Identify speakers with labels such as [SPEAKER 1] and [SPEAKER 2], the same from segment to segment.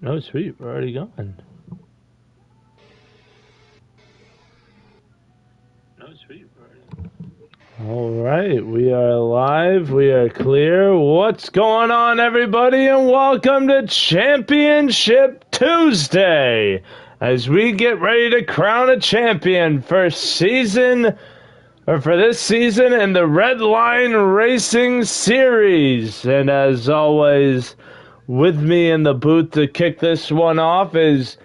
[SPEAKER 1] Oh, sweet. We're already going. All right. We are live. We are clear. What's going on, everybody? And welcome to Championship Tuesday as we get ready to crown a champion for this season in the Redline Racing Series. And as always, with me in the booth to kick this one off is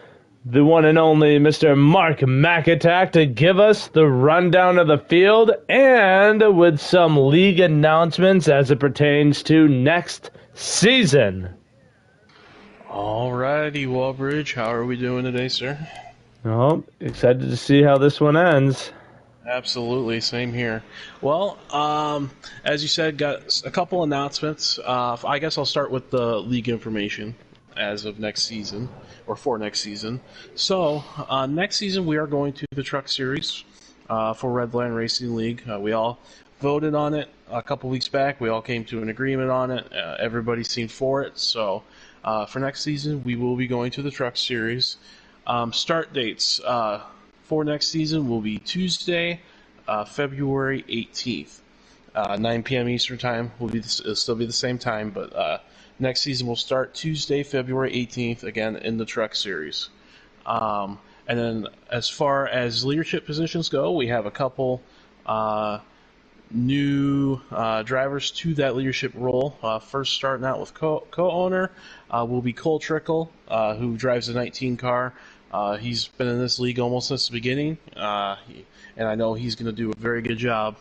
[SPEAKER 1] the one and only Mr. Mark McAttack to give us the rundown of the field and with some league announcements as it pertains to next season.
[SPEAKER 2] Alrighty, Wallbridge, how are we doing today, sir?
[SPEAKER 1] Oh, excited to see how this one ends.
[SPEAKER 2] Absolutely, same here. Well, as you said, got a couple announcements. I guess I'll start with the league information as of next season, or for next season. So, next season we are going to the Truck Series for Redline Racing League. We all voted on it a couple weeks back. We all came to an agreement on it. Everybody seemed for it. So, for next season, we will be going to the Truck Series. Start dates for next season will be Tuesday, February 18th. 9 p.m. Eastern Time. It'll still be the same time, but next season will start Tuesday, February 18th, again in the Truck Series. And then as far as leadership positions go, we have a couple new drivers to that leadership role. First starting out with co-owner will be Cole Trickle, who drives the 19 car. He's been in this league almost since the beginning, and I know he's going to do a very good job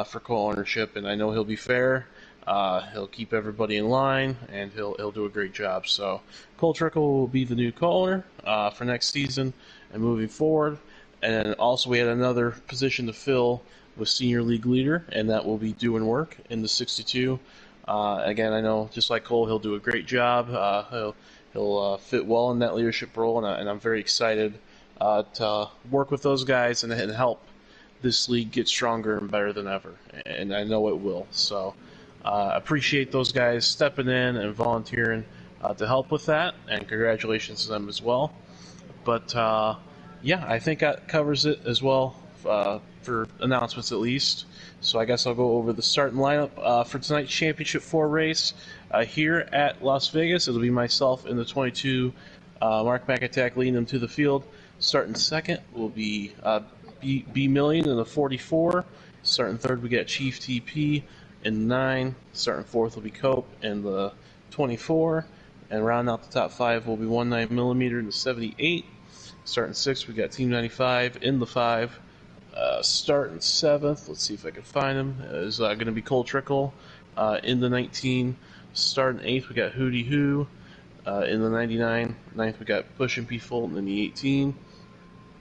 [SPEAKER 2] for co-ownership, and I know he'll be fair. He'll keep everybody in line, and he'll do a great job. So Cole Trickle will be the new co-owner for next season and moving forward. And then also we had another position to fill with senior league leader, and that will be doing work in the 62. Again, I know just like Cole, he'll do a great job. He'll fit well in that leadership role, and I'm very excited to work with those guys and help this league get stronger and better than ever, and I know it will. So appreciate those guys stepping in and volunteering to help with that, and congratulations to them as well. But yeah, I think that covers it as well for announcements at least. So I guess I'll go over the starting lineup for tonight's Championship 4 race here at Las Vegas. It'll be myself in the 22, Mark McAttack leading them to the field. Starting second will be B Million in the 44. Starting third, we got Chief TP in the 9. Starting fourth will be Cope in the 24. And rounding out the top 5 will be 19mm in the 78. Starting sixth, we got Team 95 in the 5. Starting 7th, let's see if I can find him, is going to be Cole Trickle in the 19. Starting 8th, we got Hootie Hoo in the 99. 9th, we got Push and P Fulton in the 18.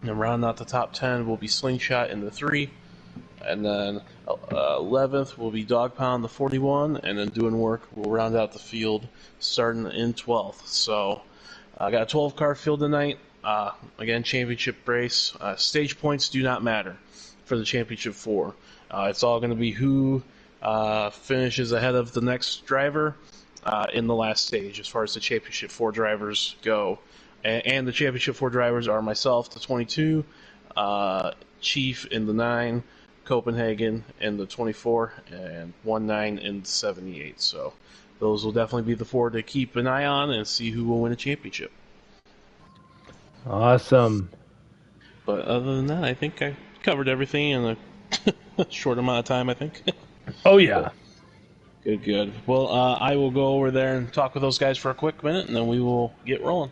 [SPEAKER 2] And rounding out the top 10 will be Slingshot in the 3. And then 11th will be Dog Pound, the 41. And then Doing Work will round out the field starting in 12th. So I got a 12-car field tonight. Again, championship race. Stage points do not matter for the championship 4. It's all going to be who finishes ahead of the next driver in the last stage as far as the championship 4 drivers go. And the championship 4 drivers are myself, the 22, Chief in the 9, Copenhagen in the 24, and 19 in the 78. So those will definitely be the 4 to keep an eye on and see who will win a championship.
[SPEAKER 1] Awesome.
[SPEAKER 2] But other than that, I think I covered everything in a short amount of time, I think.
[SPEAKER 1] Oh, yeah.
[SPEAKER 2] Good. Well, I will go over there and talk with those guys for a quick minute, and then we will get rolling.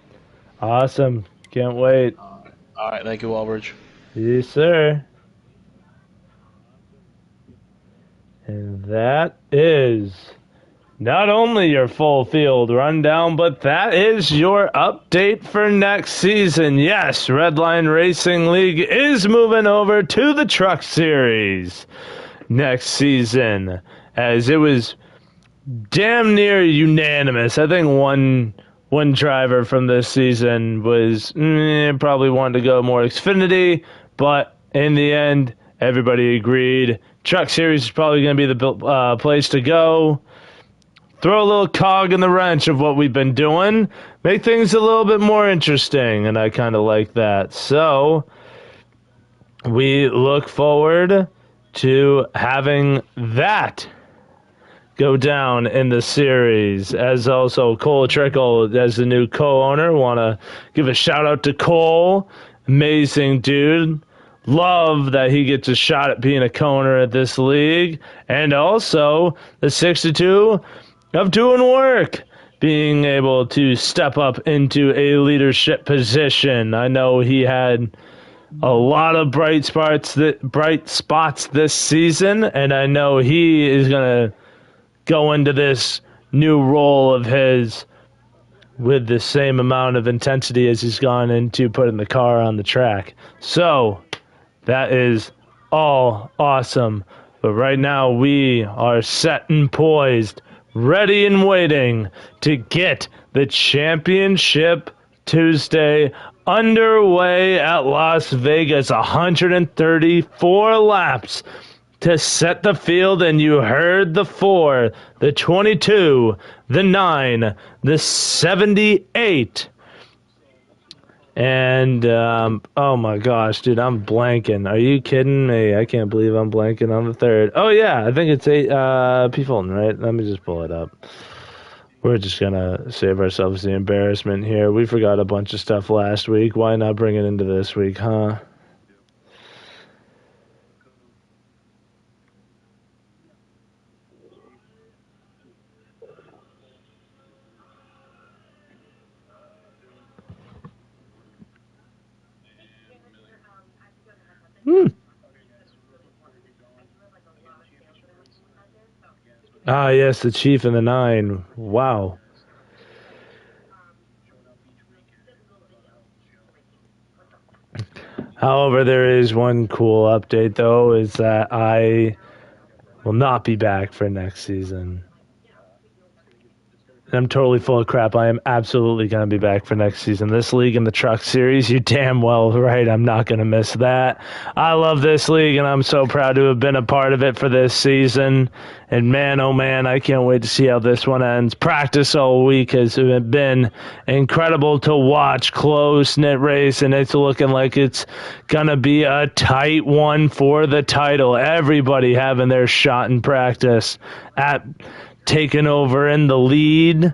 [SPEAKER 1] Awesome. Can't wait.
[SPEAKER 2] All right, thank you, Walbridge.
[SPEAKER 1] Yes, sir. And that is not only your full field rundown, but that is your update for next season. Yes, Redline Racing League is moving over to the Truck Series next season, as it was damn near unanimous. I think one driver from this season was probably wanted to go more Xfinity, but in the end, everybody agreed Truck Series is probably going to be the place to go. Throw a little cog in the wrench of what we've been doing. make things a little bit more interesting, and I kind of like that. So we look forward to having that go down in the series. As also Cole Trickle, as the new co-owner, want to give a shout out to Cole. Amazing dude. Love that he gets a shot at being a co-owner at this league. And also the 62 of doing work, being able to step up into a leadership position. I know he had a lot of bright spots this season, and I know he is going to go into this new role of his with the same amount of intensity as he's gone into putting the car on the track. So that is all awesome. But right now we are set and poised, ready and waiting to get the championship Tuesday underway at Las Vegas. 134 laps to set the field, and you heard the 4, the 22, the 9, the 78. And, oh my gosh, dude, I'm blanking. Are you kidding me? I can't believe I'm blanking on the 3rd. Oh, yeah, I think it's P. Fulton, right? Let me just pull it up. We're just going to save ourselves the embarrassment here. We forgot a bunch of stuff last week. Why not bring it into this week, huh? Ah, yes, the Chief and the 9. Wow. However, there is one cool update, though, is that I will not be back for next season. I'm totally full of crap. I am absolutely going to be back for next season. This league in the Truck Series, you're damn well right. I'm not going to miss that. I love this league, and I'm so proud to have been a part of it for this season. And man, oh man, I can't wait to see how this one ends. Practice all week has been incredible to watch. Close-knit race, and it's looking like it's going to be a tight one for the title. Everybody having their shot in practice at taking over in the lead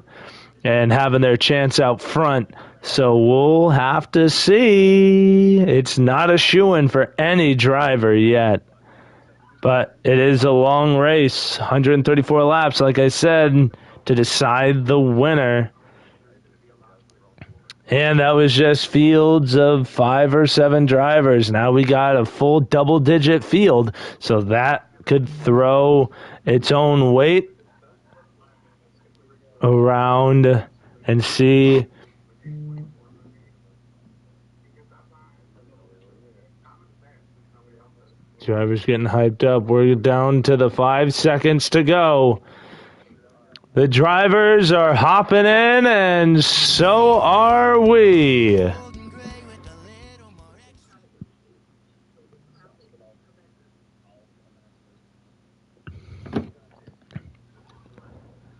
[SPEAKER 1] and having their chance out front. So we'll have to see. It's not a shoo-in for any driver yet. But it is a long race, 134 laps, like I said, to decide the winner. And that was just fields of 5 or 7 drivers. Now we got a full double-digit field, so that could throw its own weight around and see drivers getting hyped up. We're down to the 5 seconds to go. The drivers are hopping in, and so are we.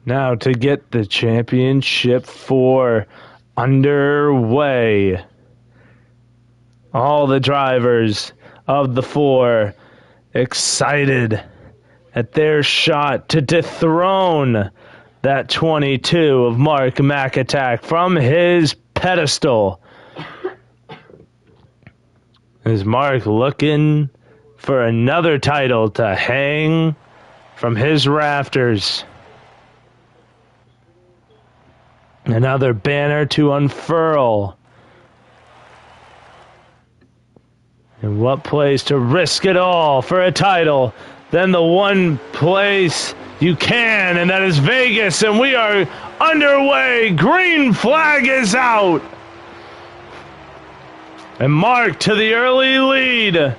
[SPEAKER 1] Now to get the championship 4 underway. All the drivers of the 4 excited at their shot to dethrone that 22 of Mark McAttack from his pedestal. Is Mark looking for another title to hang from his rafters? Another banner to unfurl. And what place to risk it all for a title than the one place you can, and that is Vegas, and we are underway. Green flag is out. And Mark to the early lead.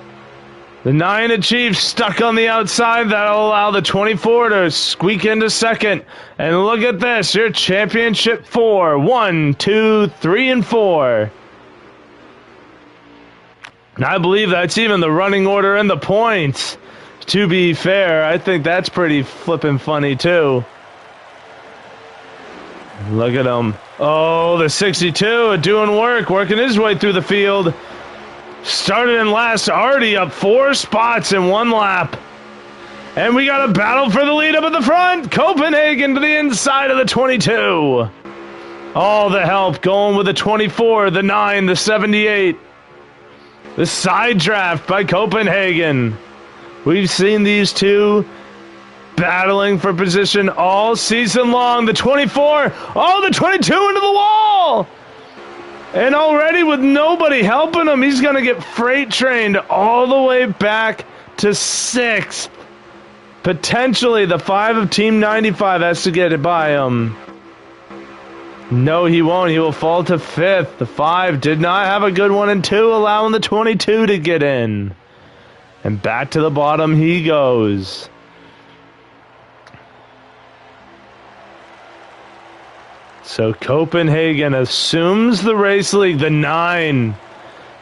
[SPEAKER 1] The 9 achieves stuck on the outside. That'll allow the 24 to squeak into second. And look at this, your championship 4. 1, 2, 3, and 4. And I believe that's even the running order and the points. To be fair, I think that's pretty flippin' funny too. Look at him. Oh, the 62 doing work, working his way through the field. Started in last, already up 4 spots in 1 lap. And we got a battle for the lead up at the front. Copenhagen to the inside of the 22. All the help going with the 24, the 9, the 78. The side draft by Copenhagen. We've seen these two battling for position all season long. The 24, oh, the 22 into the wall. And already with nobody helping him, he's going to get freight trained all the way back to 6th. Potentially the 5 of Team 95 has to get it by him. No, he won't. He will fall to 5th. The 5 did not have a good one and 2, allowing the 22 to get in. And back to the bottom he goes. So Copenhagen assumes the race lead. The 9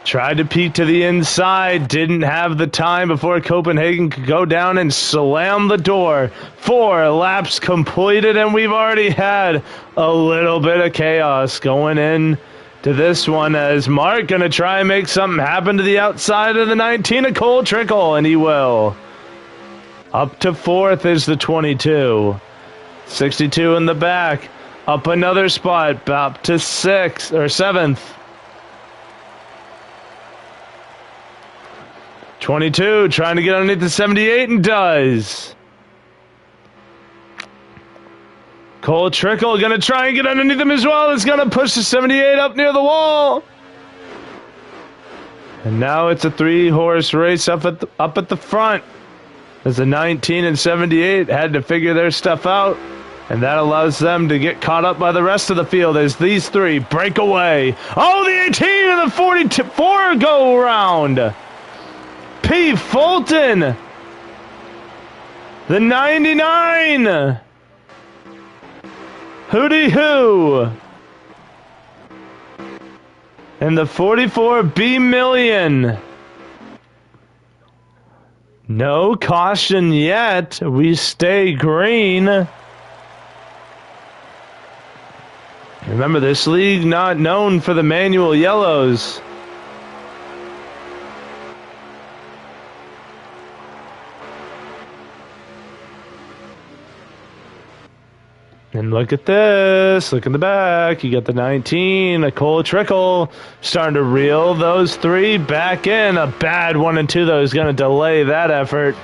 [SPEAKER 1] tried to peek to the inside, didn't have the time before Copenhagen could go down and slam the door. 4 laps completed, and we've already had a little bit of chaos going in to this one, as Mark going to try and make something happen to the outside of the 19 of Cole Trickle, and he will. Up to 4th is the 22. 62 in the back. Up another spot, up to 6th or 7th. 22 trying to get underneath the 78 and does. Cole Trickle going to try and get underneath him as well. It's going to push the 78 up near the wall. And now it's a 3-horse race up at the front, as the 19 and 78 had to figure their stuff out. And that allows them to get caught up by the rest of the field as these 3 break away. Oh, the 18 and the 44 go around. P. Fulton. The 99. Hootie Hoo. And the 44 B Million. No caution yet. We stay green. Remember, this league not known for the manual yellows. And look at this. Look in the back. You got the 19, a Cole Trickle, starting to reel those 3 back in. A bad 1 and 2, though, is going to delay that effort.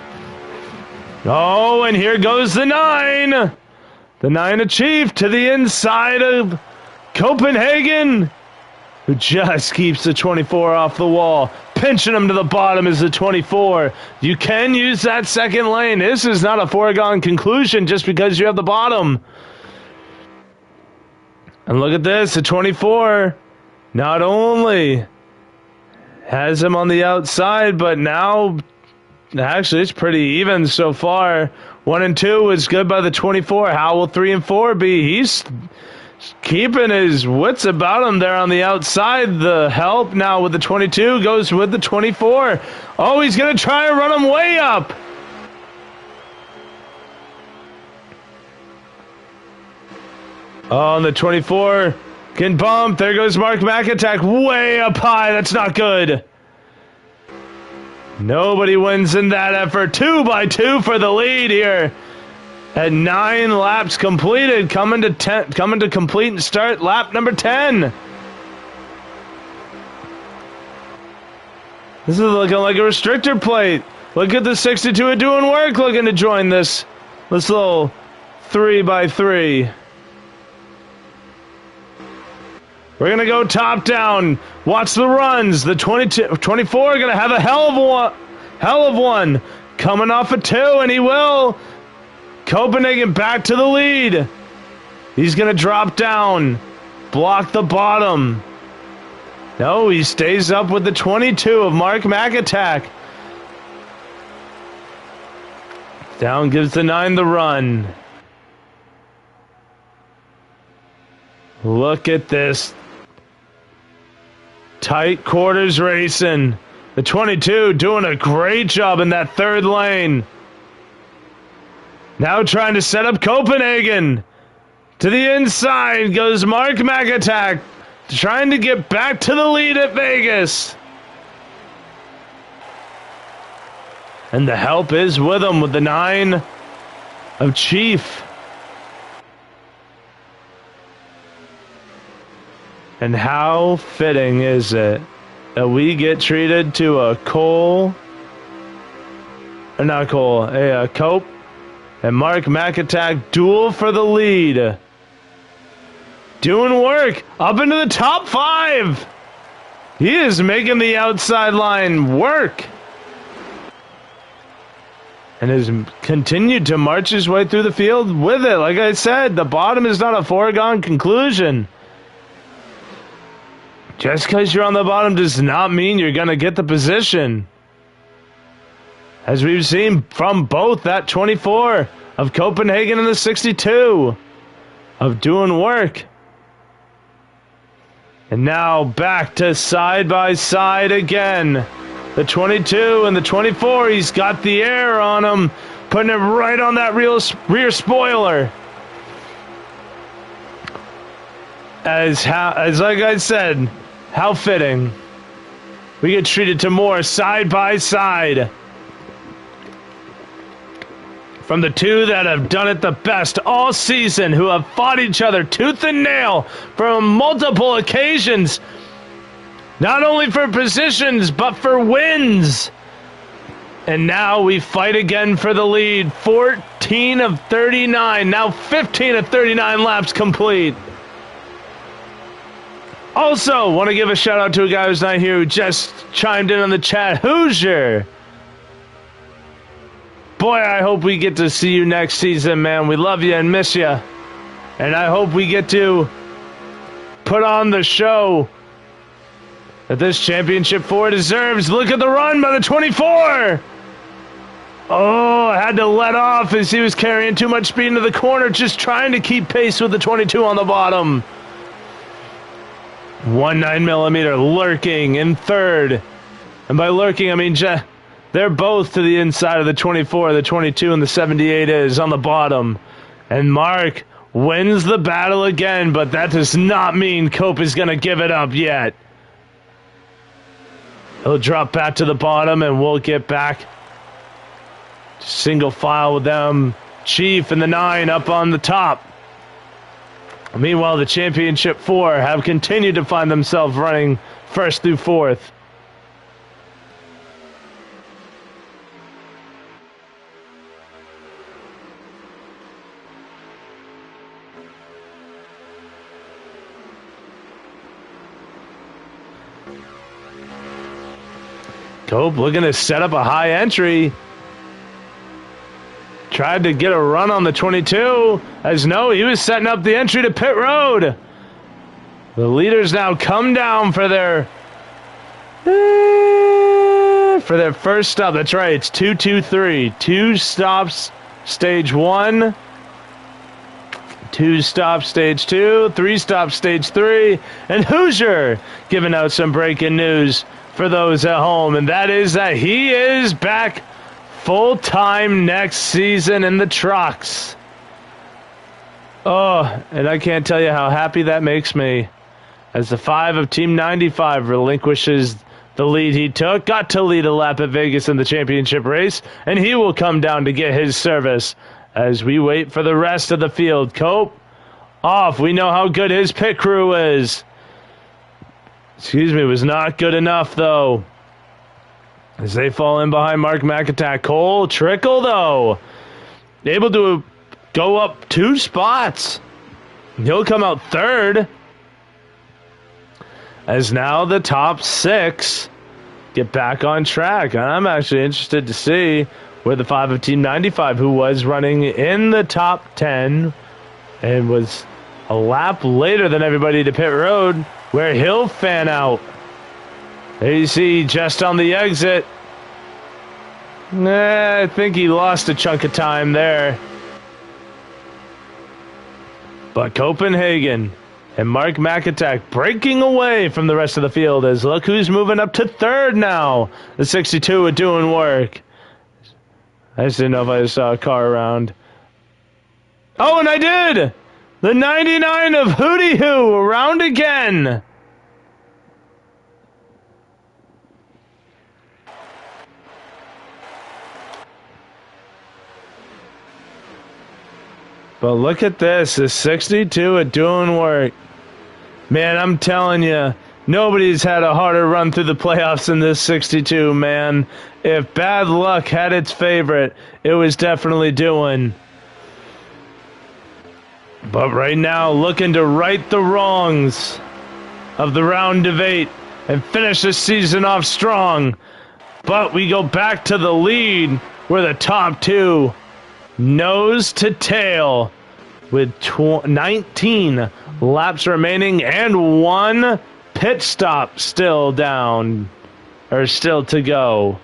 [SPEAKER 1] Oh, and here goes the 9. The 9 Chief to the inside of Copenhagen, who just keeps the 24 off the wall. Pinching him to the bottom is the 24. You can use that second lane. This is not a foregone conclusion just because you have the bottom. And look at this, the 24 not only has him on the outside, but now actually it's pretty even so far. 1 and 2 is good by the 24. How will 3 and 4 be? He's keeping his wits about him there on the outside. The help now with the 22 goes with the 24. Oh, he's going to try and run him way up. Oh, and the 24 can bump. There goes Mark McAttack way up high. That's not good. Nobody wins in that effort. 2 by 2 for the lead here. At 9 laps completed, coming to complete and start lap number 10. This is looking like a restrictor plate. Look at the 62 doing work, looking to join this little 3 by 3. We're going to go top down. Watch the runs. The 24 are going to have a hell of one. Coming off a 2, and he will. Copenhagen back to the lead. He's going to drop down. Block the bottom. No, he stays up with the 22 of Mark McAttack. Down gives the 9 the run. Look at this. Tight quarters racing. The 22 doing a great job in that 3rd lane. Now trying to set up Copenhagen. To the inside goes Mark McAtack, trying to get back to the lead at Vegas. And the help is with him with the 9 of Chief. And how fitting is it that we get treated to a Cope and Mark McAtack duel for the lead. Doing work up into the top 5. He is making the outside line work. And has continued to march his way through the field with it. Like I said, the bottom is not a foregone conclusion. Just because you're on the bottom does not mean you're going to get the position. As we've seen from both that 24 of Copenhagen and the 62 of doing work. And now back to side by side again. The 22 and the 24, he's got the air on him, putting it right on that rear spoiler. As like I said, how fitting. We get treated to more side by side. From the two that have done it the best all season, who have fought each other tooth and nail for multiple occasions. Not only for positions, but for wins. And now we fight again for the lead. 14 of 39, now 15 of 39 laps complete. Also, want to give a shout out to a guy who's not here who just chimed in on the chat. Hoosier. Boy, I hope we get to see you next season, man. We love you and miss you. And I hope we get to put on the show that this Championship 4 deserves. Look at the run by the 24. Oh, I had to let off as he was carrying too much speed into the corner, just trying to keep pace with the 22 on the bottom. 19mm lurking in third. And by lurking, I mean they're both to the inside of the 24, the 22, and the 78 is on the bottom. And Mark wins the battle again, but that does not mean Cope is going to give it up yet. He'll drop back to the bottom, and we'll get back. Single file with them. Chief and the 9 up on the top. Meanwhile, the Championship 4 have continued to find themselves running first through fourth. Cope looking to set up a high entry. Tried to get a run on the 22. As no, he was setting up the entry to pit road. The leaders now come down for their first stop. That's right, it's 2-2-3. 2 stops, stage 1. 2 stops, stage 2. 3 stops, stage 3. And Hoosier giving out some breaking news for those at home, and that is that he is back full-time next season in the trucks. Oh, and I can't tell you how happy that makes me. As the 5 of Team 95 relinquishes the lead he took, got to lead a lap at Vegas in the championship race, and he will come down to get his service as we wait for the rest of the field. Cope off. We know how good his pit crew is. Was not good enough, though. As they fall in behind Mark McAtack. Cole Trickle, though, able to go up 2 spots. He'll come out third. As now the top 6 get back on track. And I'm actually interested to see where the 5 of Team 95, who was running in the top 10 and was a lap later than everybody to pit road, where he'll fan out. There you see, just on the exit. I think he lost a chunk of time there. But Copenhagen and Mark McAtack breaking away from the rest of the field, as look who's moving up to third now. The 62 are doing work. I just didn't know if I saw a car around. Oh, and I did! The 99 of Hootie Hoo around again. But look at this, the 62 at doing work. Man, I'm telling you, nobody's had a harder run through the playoffs than this 62, man. If bad luck had its favorite, it was definitely doing. But right now, looking to right the wrongs of the round of 8 and finish the season off strong. But we go back to the lead. We're the top 2. Nose to tail with 19 laps remaining and 1 pit stop still down, or still to go.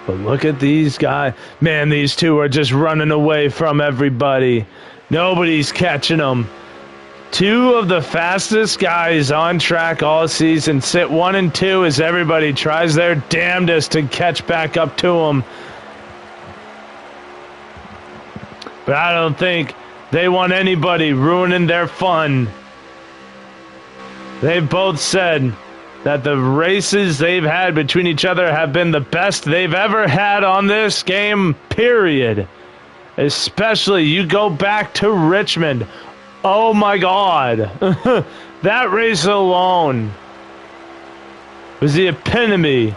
[SPEAKER 1] But look at these guys. Man, these two are just running away from everybody. Nobody's catching them. 2 of the fastest guys on track all season sit 1 and 2 as everybody tries their damnedest to catch back up to them. But I don't think they want anybody ruining their fun. They've both said that the races they've had between each other have been the best they've ever had on this game, period. Especially, you go back to Richmond. Oh my God. That race alone was the epitome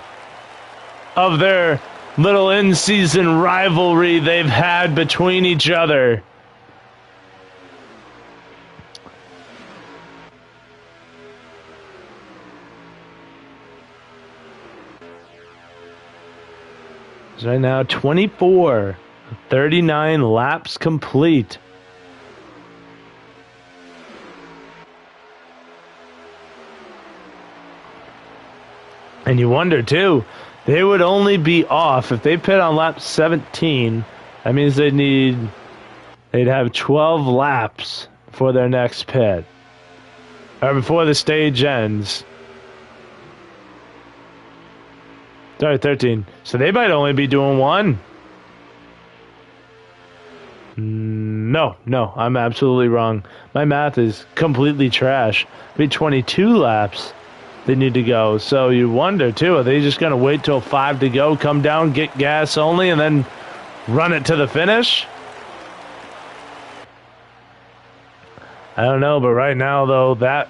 [SPEAKER 1] of their little in-season rivalry they've had between each other. Right now, 24, 39 laps complete. And you wonder, too, they would only be off if they pit on lap 17. That means they'd have 12 laps for their next pit, or before the stage ends. Sorry, 13. So they might only be doing 1. No, I'm absolutely wrong. My math is completely trash. It'd be 22 laps they need to go. So you wonder, too, are they just going to wait till 5 to go, come down, get gas only, and then run it to the finish? I don't know, but right now, though, that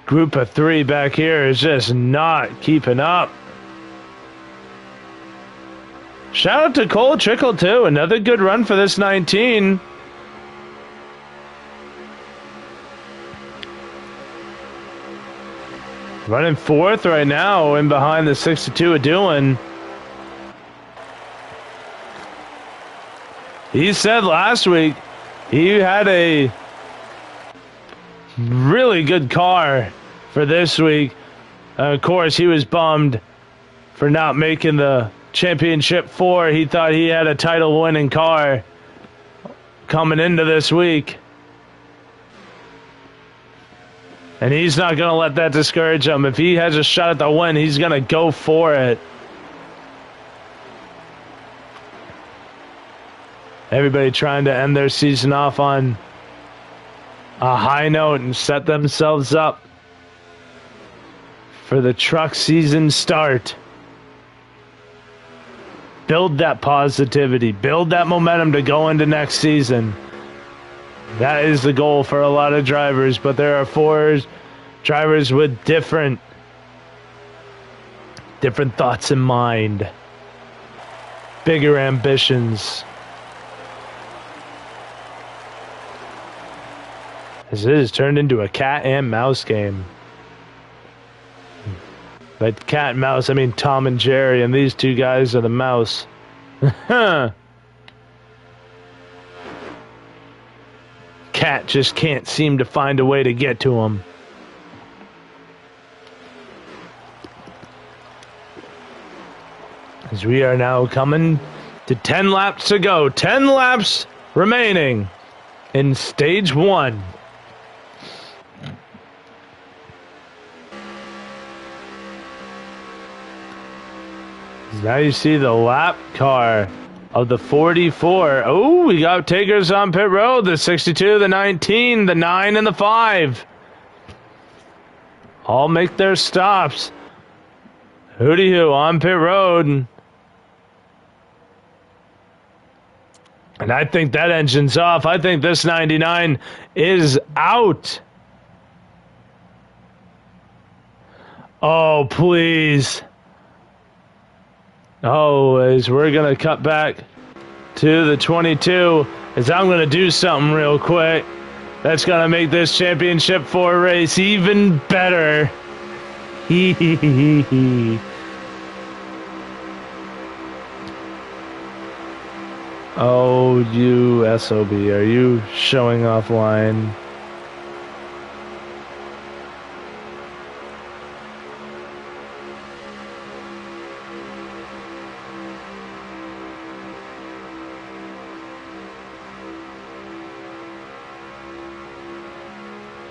[SPEAKER 1] group of 3 back here is just not keeping up. Shout out to Cole Trickle, too. Another good run for this 19. Running 4th right now, in behind the 62 of doing. He said last week he had a really good car for this week. Of course, he was bummed for not making the Championship 4. He thought he had a title-winning car coming into this week. And he's not going to let that discourage him. If he has a shot at the win, he's going to go for it. Everybody trying to end their season off on a high note and set themselves up for the truck season start. Build that positivity. Build that momentum to go into next season. That is the goal for a lot of drivers, but there are 4 drivers with different thoughts in mind. Bigger ambitions. This is turned into a cat and mouse game. By cat and mouse, I mean Tom and Jerry, and these 2 guys are the mouse. cat just can't seem to find a way to get to him. As we are now coming to 10 laps to go. 10 laps remaining in stage 1. Now you see the lap car of the 44. Oh, we got takers on pit road. The 62, the 19, the 9, and the 5. All make their stops. Hooty-hoo on pit road. And I think that engine's off. I think this 99 is out. Oh, please. Oh, as we're going to cut back to the 22, as I'm going to do something real quick that's going to make this Championship 4 race even better. Oh, you SOB, are you showing off line?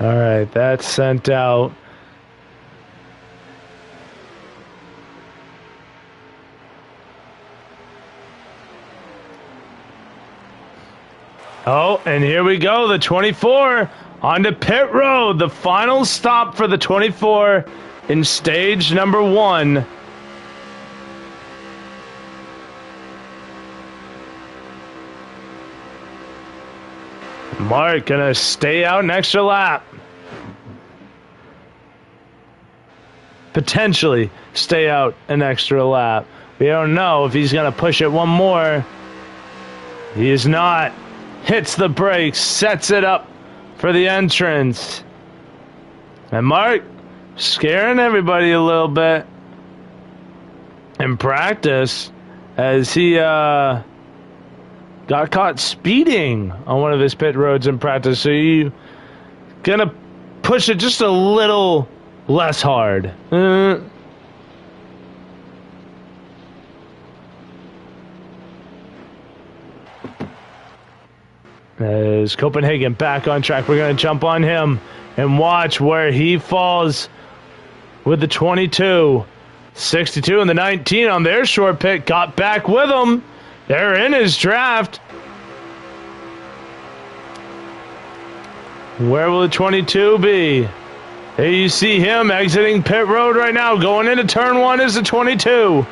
[SPEAKER 1] All right, that's sent out. Oh, and here we go, the 24 onto pit road. The final stop for the 24 in stage number 1. Mark gonna stay out an extra lap. Potentially stay out an extra lap. We don't know if he's gonna push it one more. He is not. Hits the brakes, sets it up for the entrance. And Mark scaring everybody a little bit in practice as he got caught speeding on one of his pit roads in practice. So you gonna push it just a little less hard. As Copenhagen back on track, we're going to jump on him and watch where he falls with the 22. 62 and the 19 on their short pit. Got back with him. They're in his draft. Where will the 22 be? There you see him exiting pit road right now. Going into turn 1 is the 22.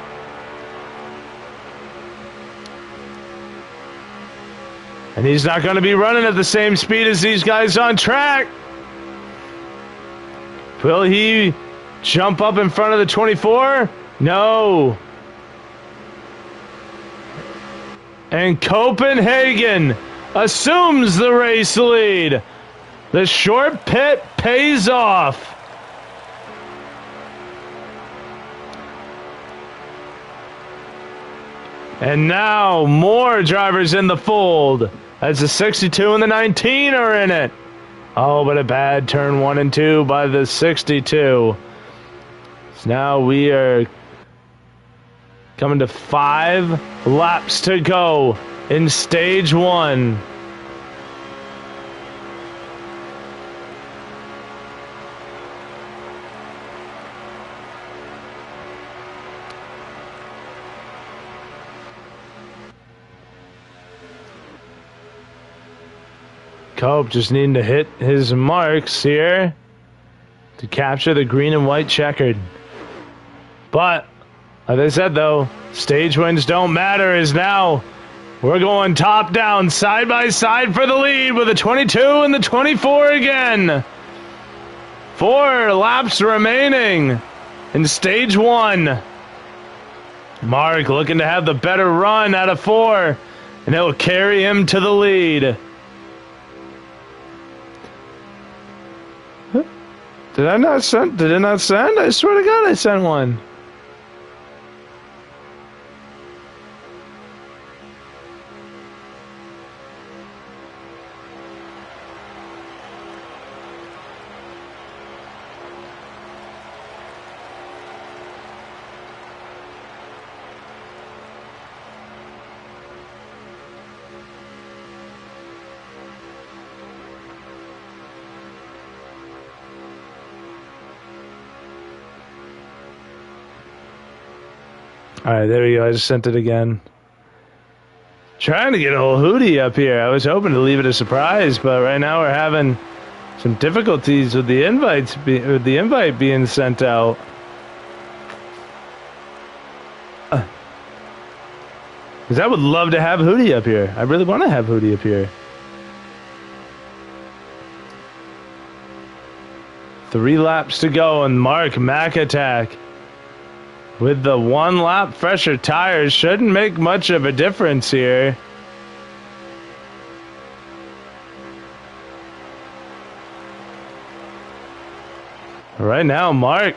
[SPEAKER 1] And he's not going to be running at the same speed as these guys on track. Will he jump up in front of the 24? No. And Copenhagen assumes the race lead. The short pit pays off. And now more drivers in the fold as the 62 and the 19 are in it. Oh, but a bad turn 1 and 2 by the 62. So now we are coming to 5 laps to go in stage 1. Cope just needing to hit his marks here to capture the green and white checkered. But, like I said though, stage wins don't matter as now we're going top down, side by side for the lead with the 22 and the 24 again. 4 laps remaining in stage 1. Mark looking to have the better run out of 4, and it will carry him to the lead. Did I not send? Did it not send? I swear to God I sent one. All right, there we go. I just sent it again. Trying to get old Hootie up here. I was hoping to leave it a surprise, but right now we're having some difficulties with the with the invite being sent out. Because I would love to have Hootie up here. I really want to have Hootie up here. 3 laps to go, and Mark McAttack with the 1 lap fresher tires shouldn't make much of a difference here. Right now, Mark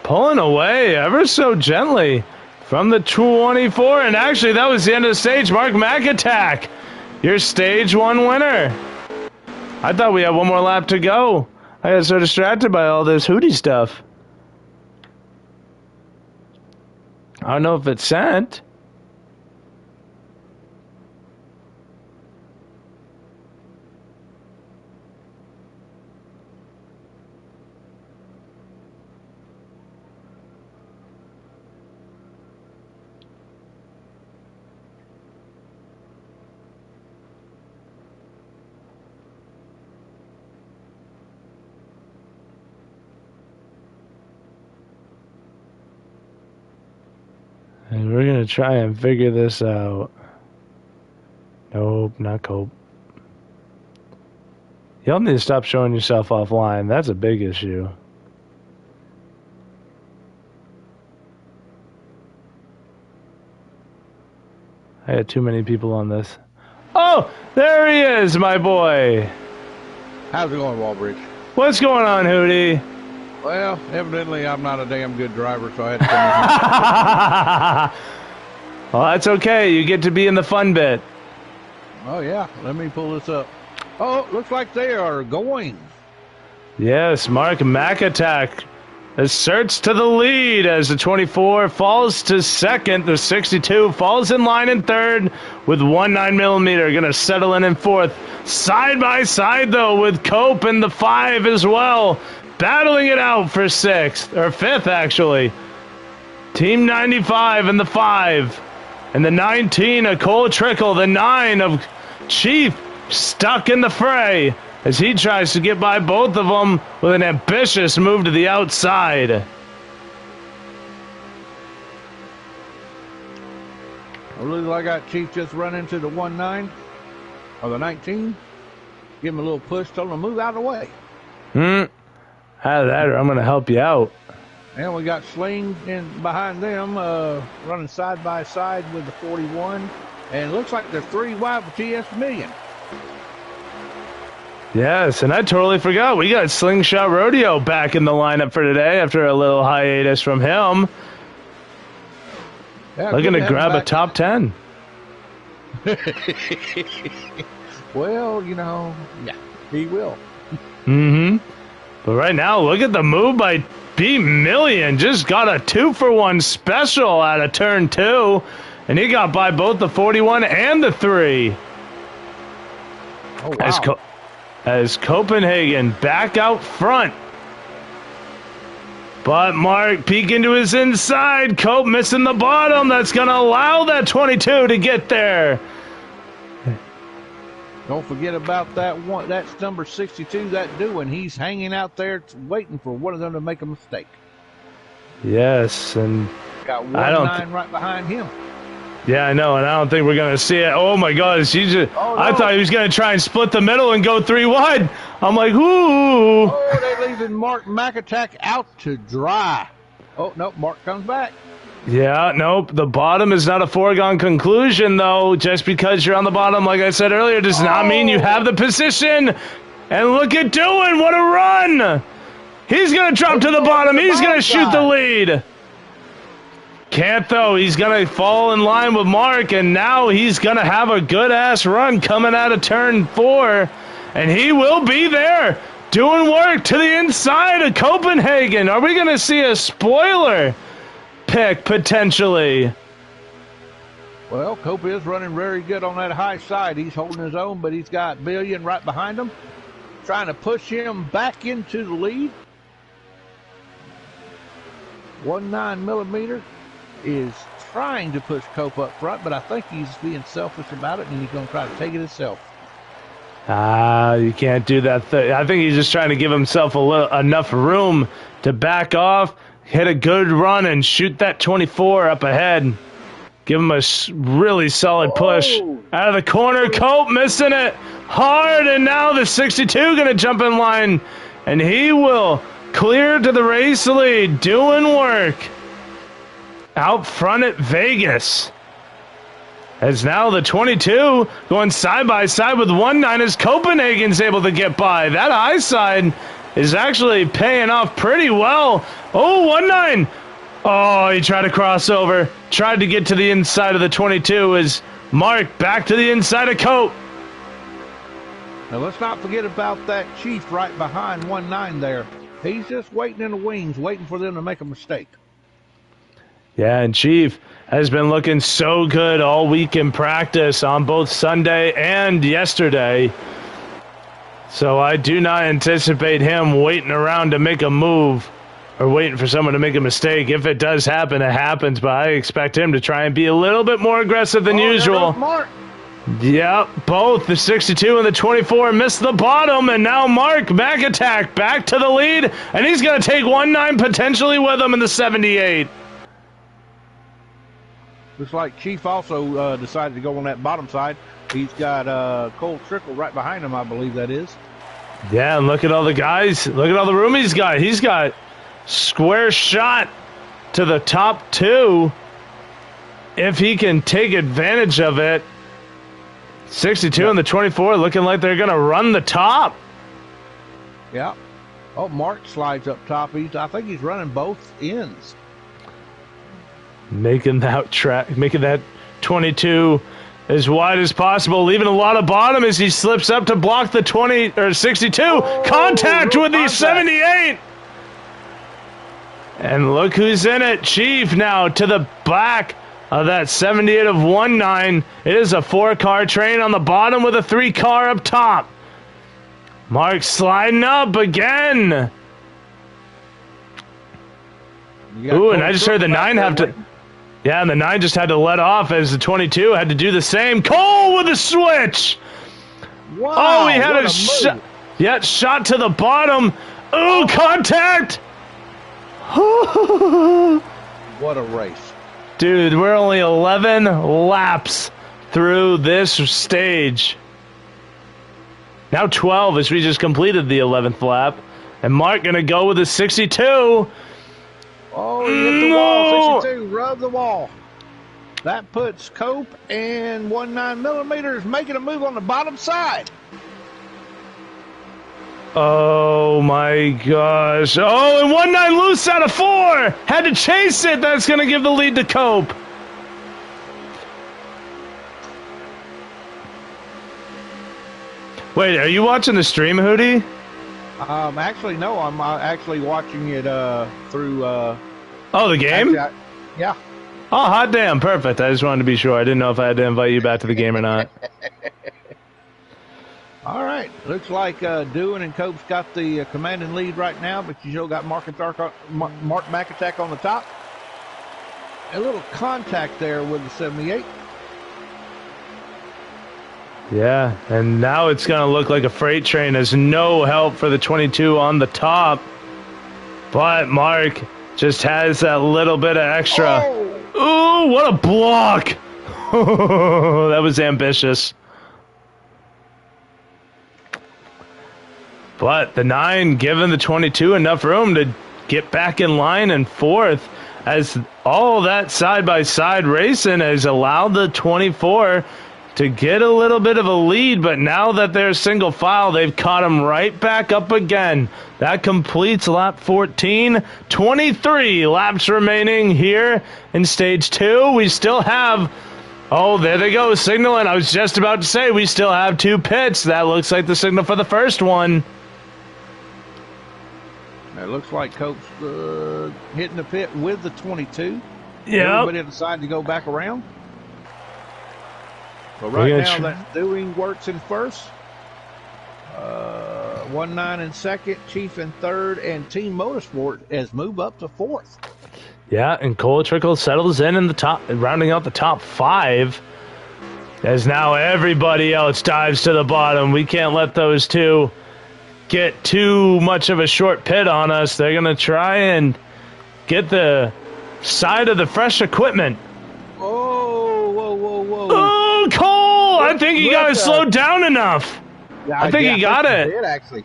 [SPEAKER 1] pulling away ever so gently from the 24, and actually that was the end of the stage. Mark McAttack, your stage 1 winner. I thought we had 1 more lap to go. I got so distracted by all this Hootie stuff. I don't know if it's sent. And we're going to try and figure this out. Nope, not Cope. Y'all need to stop showing yourself offline. That's a big issue. I had too many people on this. Oh, there he is, my boy.
[SPEAKER 3] How's it going, Walbridge?
[SPEAKER 1] What's going on, Hootie?
[SPEAKER 3] Well, evidently I'm not a damn good driver, so I had to come in here.
[SPEAKER 1] Well, that's okay. You get to be in the fun bit.
[SPEAKER 3] Oh, yeah. Let me pull this up. Oh, looks like they are going.
[SPEAKER 1] Yes, Mark McAttack asserts to the lead as the 24 falls to second. The 62 falls in line in third with 19mm. Going to settle in fourth. Side by side, though, with Cope in the 5 as well. Battling it out for 6th, or 5th, actually. Team 95 in the 5. And the 19 of Cole Trickle. The 9 of Chief stuck in the fray as he tries to get by both of them with an ambitious move to the outside.
[SPEAKER 3] I looks like I got Chief just run into the 19 or the 19. Give him a little push, told him to move out of the way.
[SPEAKER 1] Out of that, or I'm going to help you out.
[SPEAKER 3] And we got Sling in behind them, running side by side with the 41. And it looks like they're 3 wide for TS Million.
[SPEAKER 1] Yes, and I totally forgot. We got Slingshot Rodeo back in the lineup for today after a little hiatus from him.
[SPEAKER 3] Yeah,
[SPEAKER 1] looking to grab a top 10.
[SPEAKER 3] Well, you know, yeah, he will.
[SPEAKER 1] But right now, look at the move by B Million. Just got a 2-for-1 special out of turn 2. And he got by both the 41 and the 3.
[SPEAKER 3] Oh, wow.
[SPEAKER 1] As Copenhagen back out front. But Mark peeking to his inside. Cope missing the bottom. That's going to allow that 22 to get there.
[SPEAKER 3] Don't forget about that one. That's number 62, that doing. He's hanging out there waiting for one of them to make a mistake.
[SPEAKER 1] Yes, and
[SPEAKER 3] got 19 right behind him.
[SPEAKER 1] Yeah, I know, and I don't think we're going to see it. Oh, my God.
[SPEAKER 3] No.
[SPEAKER 1] I thought he was going to try and split the middle and go 3 wide. I'm like, ooh.
[SPEAKER 3] Oh, they're leaving Mark McAttack out to dry. Oh, no, Mark comes back.
[SPEAKER 1] Yeah, nope. The bottom is not a foregone conclusion, though. Just because you're on the bottom, like I said earlier, does not mean you have the position. And look at doing. What a run. He's going to drop to the bottom. He's going to shoot the lead. Can't, though. He's going to fall in line with Mark, and now he's going to have a good-ass run coming out of turn 4. And he will be there doing work to the inside of Copenhagen. Are we going to see a spoiler pick, potentially?
[SPEAKER 3] Well, Cope is running very good on that high side. He's holding his own, but he's got Billion right behind him, trying to push him back into the lead. 19mm is trying to push Cope up front, but I think he's being selfish about it, and he's going to try to take it himself.
[SPEAKER 1] You can't do that. I think he's just trying to give himself enough room to back off, hit a good run, and shoot that 24 up ahead. Give him a really solid push. Out of the corner, Cope missing it hard, and now the 62 going to jump in line, and he will clear to the race lead, doing work. Out front at Vegas. As now the 22 going side by side with 1-9 as Copenhagen's able to get by. That high side is actually paying off pretty well. Oh, 1-9. Oh, he tried to cross over. Tried to get to the inside of the 22 as Mark back to the inside of Cope.
[SPEAKER 3] Now let's not forget about that Chief right behind 1-9 there. He's just waiting in the wings, waiting for them to make a mistake.
[SPEAKER 1] Yeah, and Chief has been looking so good all week in practice on both Sunday and yesterday. So I do not anticipate him waiting around to make a move or waiting for someone to make a mistake. If it does happen, it happens, but I expect him to try and be a little bit more aggressive than usual.
[SPEAKER 3] Mark.
[SPEAKER 1] Yep, both the 62 and the 24 missed the bottom, and now Mark back attack, back to the lead, and he's going to take 1-9 potentially with him in the 78.
[SPEAKER 3] Looks like Chief also decided to go on that bottom side. He's got Cole Trickle right behind him, I believe that is.
[SPEAKER 1] Yeah, and look at all the guys. Look at all the room he's got. He's got square shot to the top two if he can take advantage of it. 62 and the 24 looking like they're going to run the top.
[SPEAKER 3] Yeah. Oh, Mark slides up top. I think he's running both ends.
[SPEAKER 1] Making that 22 as wide as possible, leaving a lot of bottom as he slips up to block the 20 or 62. Contact with the 78. And look who's in it. Chief now to the back of that 78 of 1-9. It is a 4-car train on the bottom with a 3-car up top. Mark sliding up again. Ooh, and I just heard the 9 have to... Yeah, and the 9 just had to let off as the 22 had to do the same. Cole with a switch.
[SPEAKER 3] Wow,
[SPEAKER 1] oh, he had a shot. Yeah, shot to the bottom. Ooh, contact.
[SPEAKER 3] What a race.
[SPEAKER 1] Dude, we're only 11 laps through this stage. Now 12 as we just completed the 11th lap. And Mark going to go with a 62.
[SPEAKER 3] Oh, he hit the wall. 62, rub the wall. That puts Cope and 19 millimeters making a move on the bottom side.
[SPEAKER 1] Oh, my gosh. Oh, and 19 loose out of 4. Had to chase it. That's going to give the lead to Cope. Wait, are you watching the stream, Hootie?
[SPEAKER 3] Actually, no. I'm actually watching it through.
[SPEAKER 1] Oh, the game?
[SPEAKER 3] Actually, yeah.
[SPEAKER 1] Oh, hot damn. Perfect. I just wanted to be sure. I didn't know if I had to invite you back to the game or not.
[SPEAKER 3] All right. Looks like Doohan and Cope's got the commanding lead right now, but you still got Mark McAttack on the top. A little contact there with the 78.
[SPEAKER 1] Yeah, and now it's going to look like a freight train. There's no help for the 22 on the top. But Mark just has that little bit of extra. Oh. Ooh, what a block. That was ambitious. But the 9 giving the 22 enough room to get back in line and fourth, as all that side-by-side racing has allowed the 24 to get a little bit of a lead, but now that they're single file, they've caught him right back up again. That completes lap 14. 23 laps remaining here in stage 2. We still have... Oh, there they go, signaling. I was just about to say we still have 2 pits. That looks like the signal for the first one.
[SPEAKER 3] It looks like Cope's hitting the pit with the 22.
[SPEAKER 1] Yeah.
[SPEAKER 3] Everybody decided to go back around. But right now, that's doing works in first. 19 in second, Chief in third, and Team Motorsport has moved up to fourth.
[SPEAKER 1] Yeah, and Cole Trickle settles in the top, rounding out the top 5. As now everybody else dives to the bottom. We can't let those two get too much of a short pit on us. They're going to try and get the side of the fresh equipment.
[SPEAKER 3] Oh, whoa.
[SPEAKER 1] Oh, Cole! I think he got it slowed down enough.
[SPEAKER 3] Yeah,
[SPEAKER 1] I think he got it.
[SPEAKER 3] He did, actually.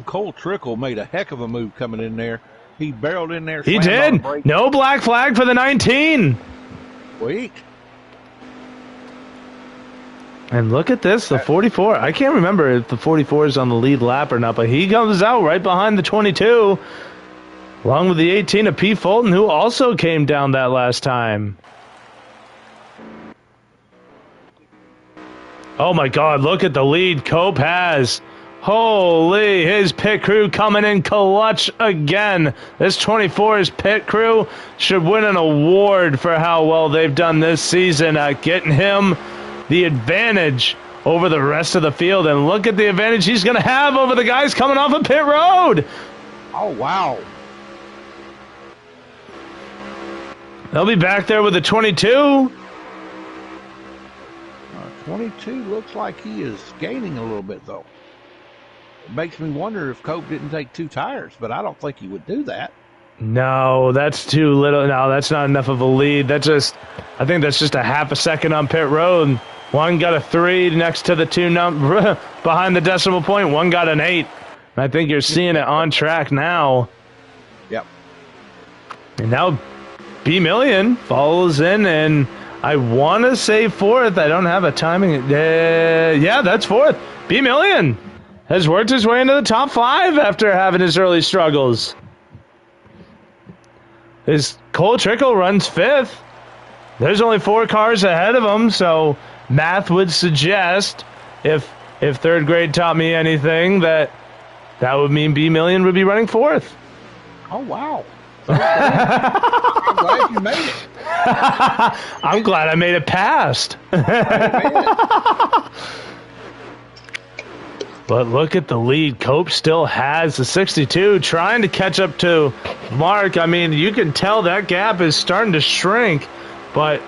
[SPEAKER 3] Cole Trickle made a heck of a move coming in there. He barreled in there.
[SPEAKER 1] He did. No black flag for the 19.
[SPEAKER 3] Sweet.
[SPEAKER 1] And look at this, the 44. I can't remember if the 44 is on the lead lap or not, but he comes out right behind the 22, along with the 18 of P. Fulton, who also came down that last time. Oh my God, look at the lead Cope has. Holy, his pit crew coming in clutch again. This 24's pit crew should win an award for how well they've done this season at getting him the advantage over the rest of the field. And look at the advantage he's going to have over the guys coming off of pit road.
[SPEAKER 3] Oh, wow.
[SPEAKER 1] They'll be back there with the 22.
[SPEAKER 3] 22 looks like he is gaining a little bit, though. It makes me wonder if Cope didn't take 2 tires, but I don't think he would do that.
[SPEAKER 1] No, that's too little. No, that's not enough of a lead. I think that's just a half a second on pit road. One got a 3 next to the 2 behind the decimal point. One got an 8. And I think you're seeing it on track now.
[SPEAKER 3] Yep.
[SPEAKER 1] And now B Million follows in, and I want to say 4th. I don't have a timing. Yeah, that's 4th. B Million has worked his way into the top 5 after having his early struggles. His Cole Trickle runs 5th. There's only 4 cars ahead of him, so math would suggest, if 3rd grade taught me anything, that would mean B Million would be running 4th.
[SPEAKER 3] Oh, wow. I'm glad you made it.
[SPEAKER 1] I'm glad I made it past. But look at the lead. Cope still has the 62, trying to catch up to Mark. I mean, you can tell that gap is starting to shrink, but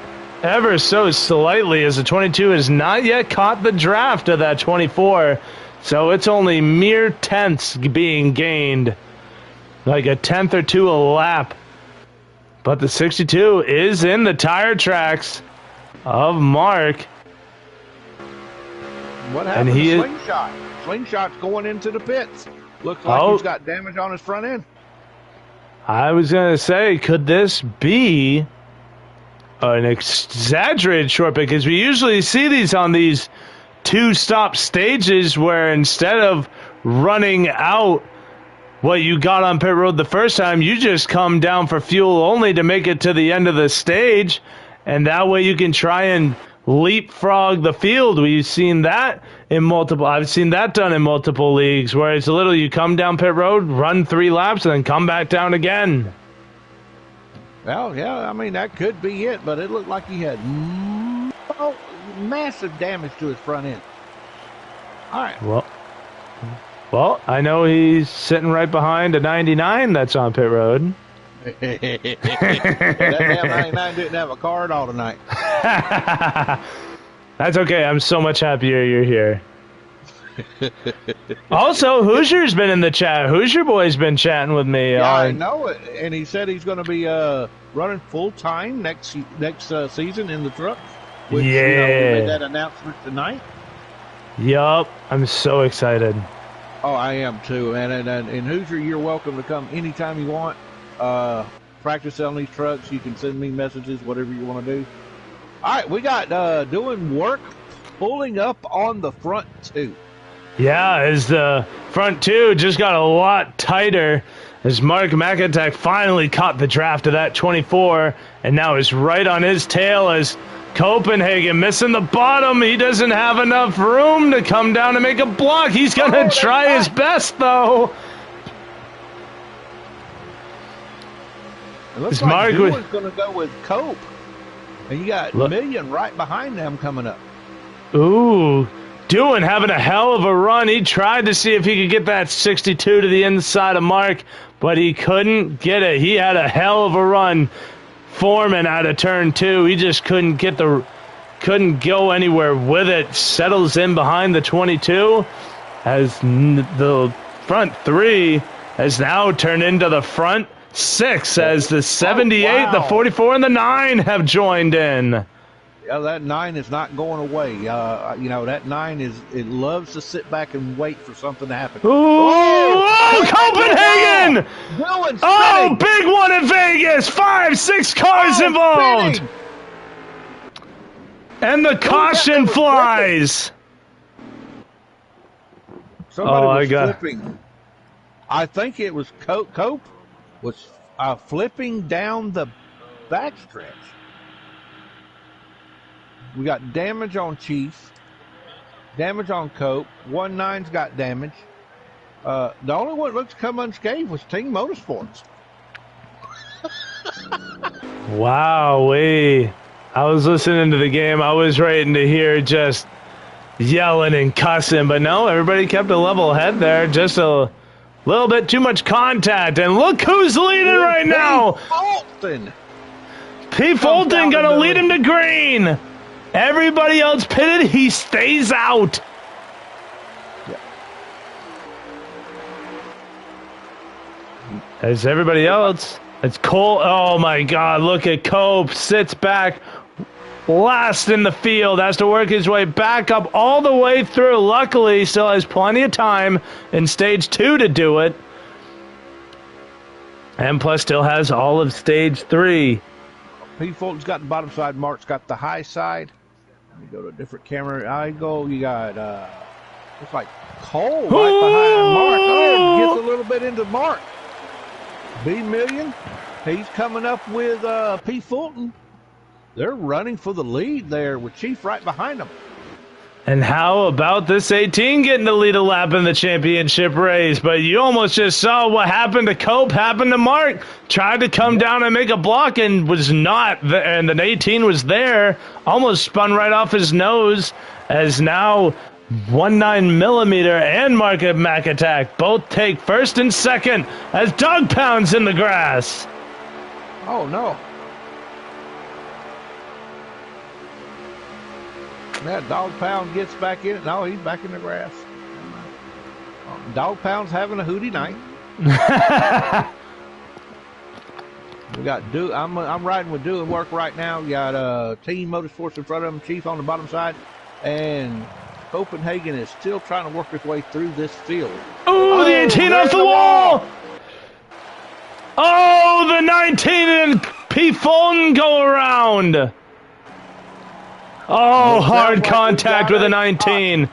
[SPEAKER 1] ever so slightly, as the 22 has not yet caught the draft of that 24. So it's only mere tenths being gained, like a tenth or 2 a lap. But the 62 is in the tire tracks of Mark.
[SPEAKER 3] What happened to Slingshot? Slingshot's going into the pits. Looks like he's got damage on his front end.
[SPEAKER 1] I was going to say, could this be an exaggerated short pit? Because we usually see these on these 2-stop stages where instead of running out what you got on pit road the first time, you just come down for fuel only to make it to the end of the stage. And that way you can try and leapfrog the field. We've seen that I've seen that done in multiple leagues, where it's you come down pit road, run 3 laps, and then come back down again.
[SPEAKER 3] Well, yeah, I mean, that could be it, but it looked like he had massive damage to his front end. All right.
[SPEAKER 1] Well, I know he's sitting right behind a 99 that's on pit road.
[SPEAKER 3] That damn 99 didn't have a car at all tonight.
[SPEAKER 1] That's okay. I'm so much happier you're here. Also, Hoosier's been in the chat. Hoosier Boy's been chatting with me.
[SPEAKER 3] Yeah, I know it. And he said he's going to be running full-time next season in the truck. Which, we made that announcement tonight.
[SPEAKER 1] Yup. I'm so excited.
[SPEAKER 3] Oh, I am too. And Hoosier, you're welcome to come anytime you want. Practice on these trucks. You can send me messages, whatever you want to do. All right, we got doing work pulling up on the front 2.
[SPEAKER 1] Yeah, as the front 2 just got a lot tighter as Mark McIntyre finally caught the draft of that 24 and now is right on his tail as Copenhagen missing the bottom. He doesn't have enough room to come down and make a block. He's going to try his best, though.
[SPEAKER 3] It looks like Dewey's going to go with Cope. And you got Million right behind them coming up.
[SPEAKER 1] Ooh, Doing having a hell of a run. He tried to see if he could get that 62 to the inside of Mark, but he couldn't get it. He had a hell of a run. Foreman out of turn 2. He just couldn't go anywhere with it. Settles in behind the 22 as the front 3 has now turned into the front 6 as the 78, the 44, and the 9 have joined in.
[SPEAKER 3] Yeah, that 9 is not going away. That 9 it loves to sit back and wait for something to happen.
[SPEAKER 1] Copenhagen! Oh, big one in Vegas! 5-6 cars involved!
[SPEAKER 3] Spinning.
[SPEAKER 1] And the caution flies!
[SPEAKER 3] Somebody was flipping. I think it was Cope was flipping down the backstretch. We got damage on Chief, damage on Cope. 1-9's got damage. The only one that looks to come unscathed was Team Motorsports.
[SPEAKER 1] Wowee. I was listening to the game. I was waiting to hear just yelling and cussing, but no, everybody kept a level head there. Just a little bit too much contact. And look who's leading right now. P. Fulton going to lead him to green. Everybody else pitted. He stays out. As everybody else, it's Cole. Oh my God! Look at Cope. Sits back, last in the field. Has to work his way back up all the way through. Luckily, still has plenty of time in stage 2 to do it, and plus still has all of stage 3.
[SPEAKER 3] P. Fulton's got the bottom side. Mark's got the high side. Let me go to a different camera. You got looks like Cole right behind Mark. Oh, gets a little bit into Mark. B Million, he's coming up with P. Fulton. They're running for the lead there with Chief right behind them.
[SPEAKER 1] And how about this 18 getting to lead a lap in the championship race? But you almost just saw what happened to Cope, happened to Mark. Tried to come down and make a block and was not. And the 18 was there. Almost spun right off his nose as now 19mm and Mark Mac Attack both take first and second as Dog Pound's in the grass.
[SPEAKER 3] Oh, no. That Dog Pound gets back in it. No, he's back in the grass. Dog Pound's having a hootie night. We got I'm riding with Doing Work right now. We got Team Motorsports in front of him, Chief on the bottom side, and Copenhagen is still trying to work his way through this field.
[SPEAKER 1] Oh, the 18 off the wall! Oh, the 19 and P. Fulton go around. Oh, hard contact with a 19.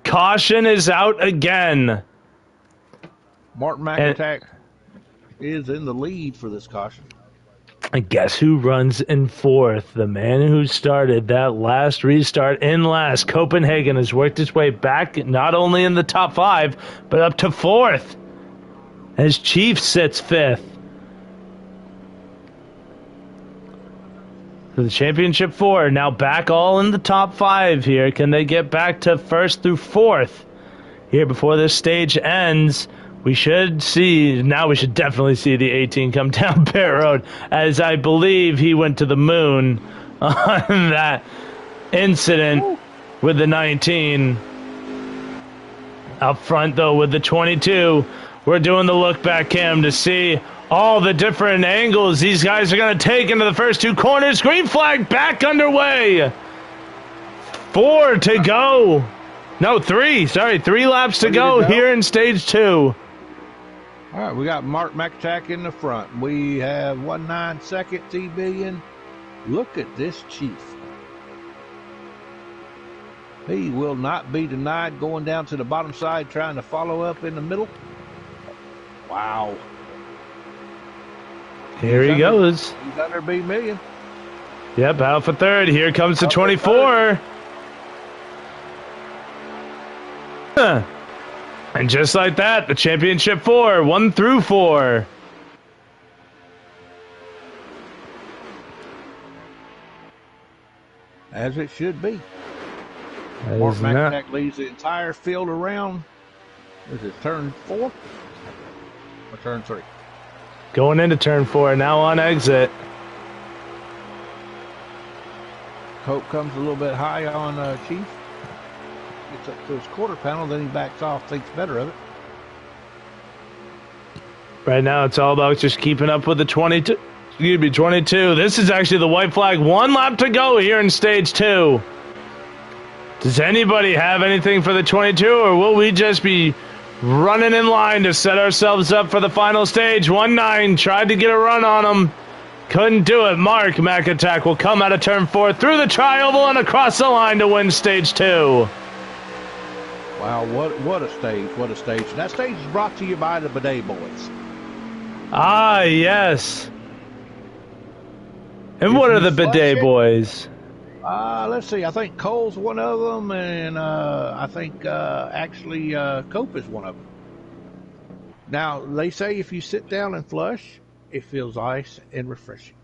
[SPEAKER 1] Caution is out again.
[SPEAKER 3] Martin McAttack is in the lead for this caution.
[SPEAKER 1] And guess who runs in 4th? The man who started that last restart in last. Copenhagen has worked his way back not only in the top 5, but up to 4th. As Chief sits 5th. So the championship 4 now back all in the top 5 here. Can they get back to 1st through 4th? Here before this stage ends. We should definitely see the 18 come down pit road, as I believe he went to the moon on that incident with the 19. Up front, though, with the 22, we're doing the look back cam to see all the different angles these guys are going to take into the first 2 corners. Green flag back underway. 4 to go. No, 3. Sorry, 3 laps to go here in stage 2.
[SPEAKER 3] All right, we got Mark McAttack in the front. We have 19 second, T Billion. Look at this Chief. He will not be denied going down to the bottom side, trying to follow up in the middle. Wow.
[SPEAKER 1] Here he goes.
[SPEAKER 3] He's under B Million.
[SPEAKER 1] Yep, out for 3rd. Here comes the 24. And just like that, the championship 4, 1 through 4.
[SPEAKER 3] As it should be. Mark
[SPEAKER 1] not
[SPEAKER 3] McIntyre leads the entire field around. Is it turn 4? Or turn 3?
[SPEAKER 1] going into turn 4 now on exit.
[SPEAKER 3] Cope comes a little bit high on Chief. Gets up to his quarter panel, then he backs off, thinks better of it.
[SPEAKER 1] Right now, it's all about just keeping up with the 22. Excuse me, 22. This is actually the white flag. 1 lap to go here in stage 2. Does anybody have anything for the 22, or will we just be running in line to set ourselves up for the final stage? 1-9 tried to get a run on him. Couldn't do it. Mark McIntyre will come out of turn 4 through the tri-oval and across the line to win stage 2.
[SPEAKER 3] Wow, what a stage, what a stage. And that stage is brought to you by the Bidet Boys.
[SPEAKER 1] Ah, yes. And what are the Bidet Boys?
[SPEAKER 3] Let's see. I think Cole's one of them, and I think actually Cope is one of them. Now, they say if you sit down and flush, it feels nice and refreshing.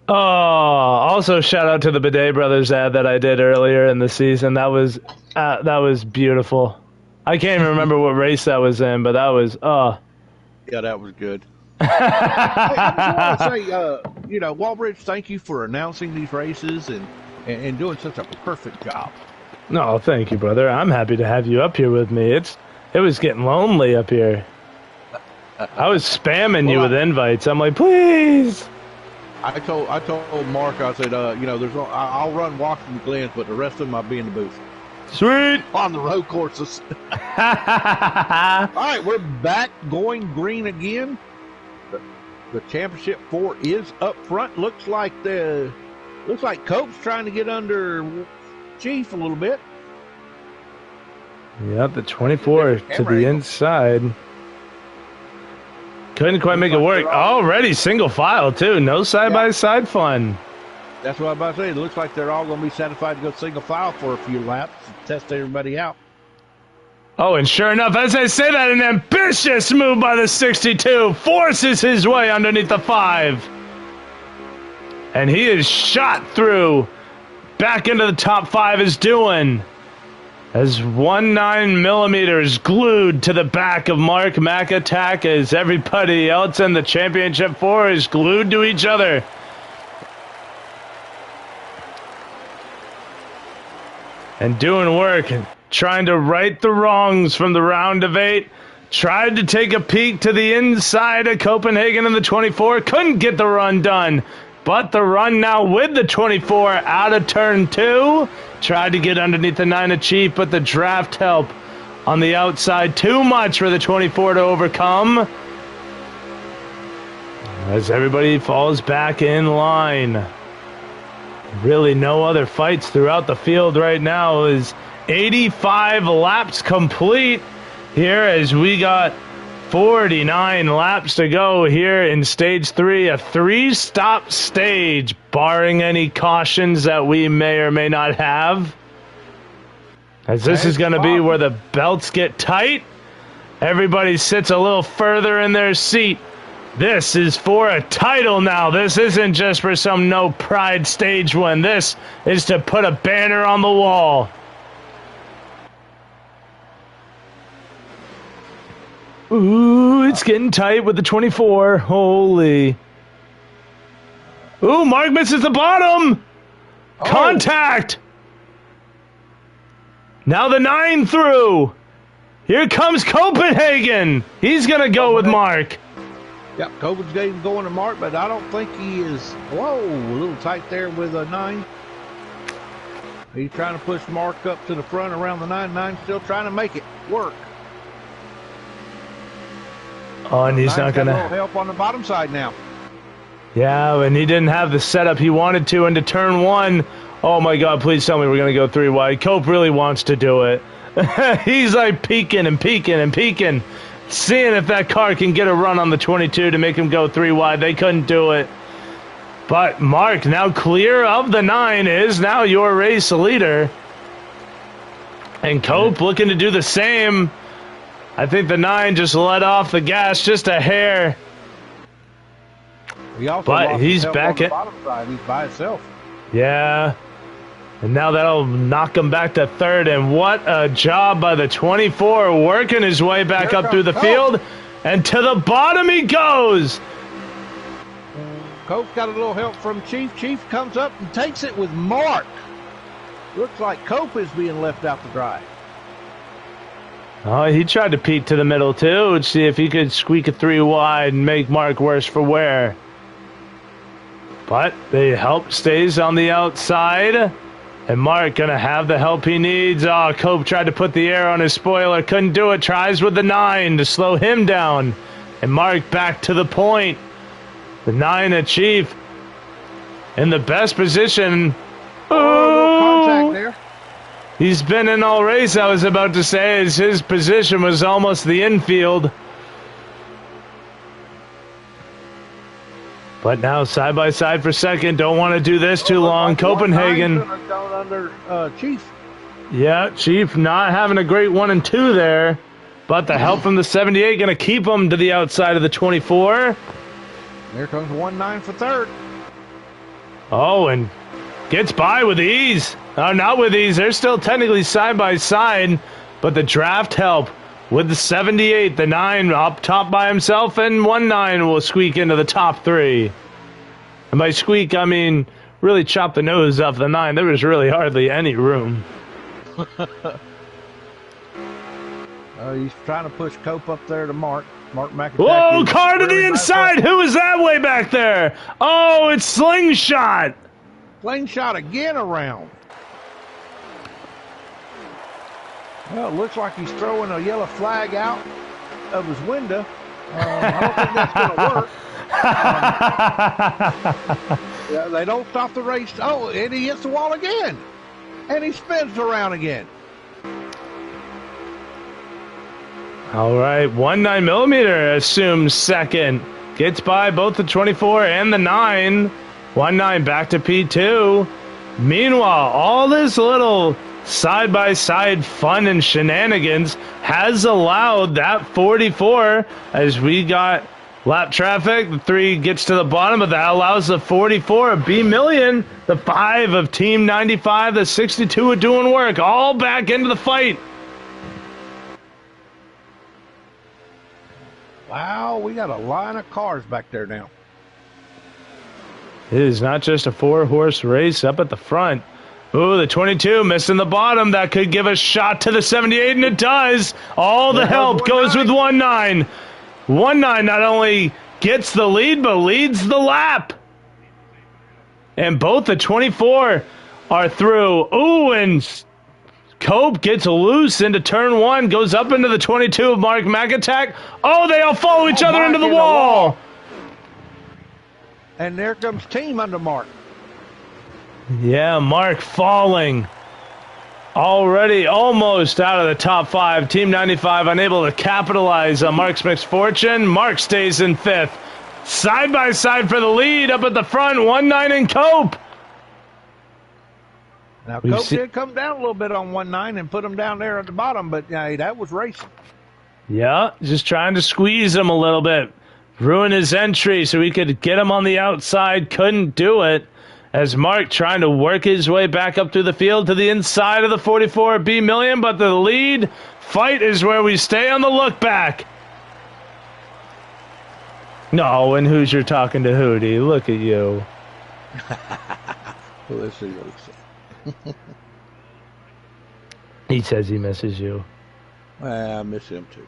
[SPEAKER 1] Oh, also shout out to the Bidet Brothers ad that I did earlier in the season. That was beautiful. I can't even remember what race that was in, but that was
[SPEAKER 3] Yeah, that was good. Hey, I just want to say, Walbridge, thank you for announcing these races and doing such a perfect job.
[SPEAKER 1] No, thank you, brother. I'm happy to have you up here with me. It was getting lonely up here. I was spamming you with invites. I'm like, please.
[SPEAKER 3] I told Mark, I said, I'll run Washington Glens, but the rest of them I'll be in the booth.
[SPEAKER 1] Sweet.
[SPEAKER 3] On the road courses. All right, we're back going green again. The championship 4 is up front. Looks like Cope's trying to get under Chief a little bit.
[SPEAKER 1] Yep, the 24 to the inside. Couldn't quite make it work. Already single file, too. No side-by-side fun.
[SPEAKER 3] That's what I'm about to say. It looks like they're all going to be satisfied to go single file for a few laps to test everybody out.
[SPEAKER 1] Oh, and sure enough, as I say that, an ambitious move by the 62 forces his way underneath the 5. And he is shot through. Back into the top 5 is doing. As 19 millimeters glued to the back of Mark McIntyre as everybody else in the championship 4 is glued to each other. And doing work and trying to right the wrongs from the round of 8. Tried to take a peek to the inside of Copenhagen in the 24. Couldn't get the run done. But the run now with the 24 out of turn 2. Tried to get underneath the 9 of Chief, but the draft help on the outside. Too much for the 24 to overcome. As everybody falls back in line. Really no other fights throughout the field right now. Is 85 laps complete here as we got 49 laps to go here in stage 3, a 3-stop stage, barring any cautions that we may or may not have. As this is going to be where the belts get tight. Everybody sits a little further in their seat. This is for a title now. This isn't just for some no pride stage win. This is to put a banner on the wall. Ooh, it's getting tight with the 24. Holy. Ooh, Mark misses the bottom. Oh. Contact. Now the 9 through. Here comes Copenhagen. He's going to go with Mark.
[SPEAKER 3] Yep, Copenhagen going to Mark, but I don't think he is. Whoa, a little tight there with a 9. He's trying to push Mark up to the front around the 9. 9 still trying to make it work.
[SPEAKER 1] Oh, and he's not going to
[SPEAKER 3] help on the bottom side now.
[SPEAKER 1] Yeah, and he didn't have the setup he wanted to into turn 1. Oh, my God, please tell me we're going to go 3 wide. Cope really wants to do it. He's like peeking and peeking and peeking, seeing if that car can get a run on the 22 to make him go 3 wide. They couldn't do it. But Mark, now clear of the 9, is now your race leader. And Cope looking to do the same. I think the 9 just let off the gas just a hair.
[SPEAKER 3] He also
[SPEAKER 1] But
[SPEAKER 3] lost
[SPEAKER 1] he's
[SPEAKER 3] his help
[SPEAKER 1] back
[SPEAKER 3] on the
[SPEAKER 1] in.
[SPEAKER 3] bottom side. He's by himself.
[SPEAKER 1] Yeah. And now that'll knock him back to third. And what a job by the 24, working his way back
[SPEAKER 3] Here
[SPEAKER 1] up through the
[SPEAKER 3] comes
[SPEAKER 1] field. And to the bottom he goes.
[SPEAKER 3] Cope got a little help from Chief. Chief comes up and takes it with Mark. Looks like Cope is being left out to dry.
[SPEAKER 1] Oh, he tried to peek to the middle, too, to see if he could squeak a 3 wide and make Mark worse for wear. But the help stays on the outside. And Mark going to have the help he needs. Oh, Cope tried to put the air on his spoiler. Couldn't do it. Tries with the 9 to slow him down. And Mark back to the point. The 9 at Chief in the best position.
[SPEAKER 3] Oh, contact there.
[SPEAKER 1] He's been in all race, I was about to say, as his position was almost the infield. But now side by side for second. Don't want to do this too long. Copenhagen.
[SPEAKER 3] Going under Chief.
[SPEAKER 1] Yeah, Chief not having a great 1 and 2 there. But the help from the 78 going to keep him to the outside of the 24.
[SPEAKER 3] There comes 1-9 for third.
[SPEAKER 1] Oh, and gets by with ease. Not with ease. They're still technically side by side. But the draft help with the 78, the 9 up top by himself, and 1-9 will squeak into the top 3. And by squeak, I mean really chop the nose off the 9. There was really hardly any room.
[SPEAKER 3] He's trying to push Cope up there to Mark. Mark McAtack.
[SPEAKER 1] Whoa, car to the inside. Who is that way back there? Oh, it's Slingshot.
[SPEAKER 3] Slingshot again around. Well, it looks like he's throwing a yellow flag out of his window. I don't think that's going to work. Yeah, they don't stop the race. Oh, and he hits the wall again. And he spins around again.
[SPEAKER 1] All right, 19mm assumes second. Gets by both the 24 and the 9. 19 back to P2. Meanwhile, all this little side-by-side fun and shenanigans has allowed that 44, as we got lap traffic, the 3 gets to the bottom, but that allows the 44 of B Million, the 5 of Team 95, the 62 of Doing Work, all back into the fight.
[SPEAKER 3] Wow, we got a line of cars back there now.
[SPEAKER 1] It is not just a 4-horse race up at the front. Ooh, the 22 missing the bottom. That could give a shot to the 78, and it does. All the help goes with 19. 19 not only gets the lead, but leads the lap. And both the 24 are through. Ooh, and Cope gets loose into turn 1, goes up into the 22 of Mark McAtack. Oh, they all follow each other into the wall.
[SPEAKER 3] And there comes Team under Mark.
[SPEAKER 1] Yeah, Mark falling. Already almost out of the top 5. Team 95 unable to capitalize on Mark's misfortune. Mark stays in 5th. Side by side for the lead up at the front. 19 and Cope.
[SPEAKER 3] Now, Cope did come down a little bit on 19 and put him down there at the bottom, but that was racing.
[SPEAKER 1] Yeah, just trying to squeeze him a little bit. Ruin his entry so he could get him on the outside. Couldn't do it. As Mark trying to work his way back up through the field to the inside of the 44 B Million, but the lead fight is where we stay on the look back. No, and Hoosier talking to Hootie. Look at you.
[SPEAKER 3] Well, let's see what he said.
[SPEAKER 1] He says he misses you.
[SPEAKER 3] I miss him too.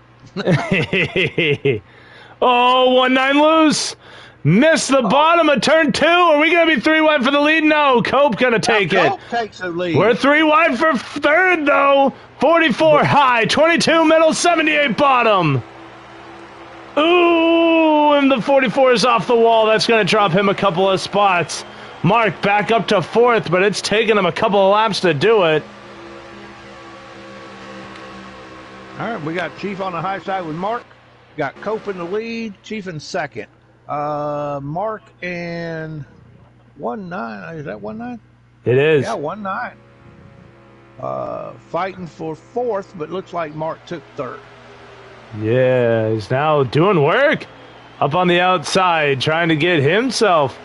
[SPEAKER 1] Oh, 19 loose. Missed the bottom of turn 2. Are we going to be 3 wide for the lead? No, Cope going to take it.
[SPEAKER 3] Cope takes the lead.
[SPEAKER 1] We're 3 wide for third, though. 44 high, 22 middle, 78 bottom. Ooh, and the 44 is off the wall. That's going to drop him a couple of spots. Mark back up to 4th, but it's taken him a couple of laps to do it.
[SPEAKER 3] All right, we got Chief on the high side with Mark. Got Cope in the lead, Chief in second. Mark and 19. Is that 19?
[SPEAKER 1] It is.
[SPEAKER 3] Yeah, 19. Fighting for 4th, but looks like Mark took 3rd.
[SPEAKER 1] Yeah, he's now doing work. up on the outside, trying to get himself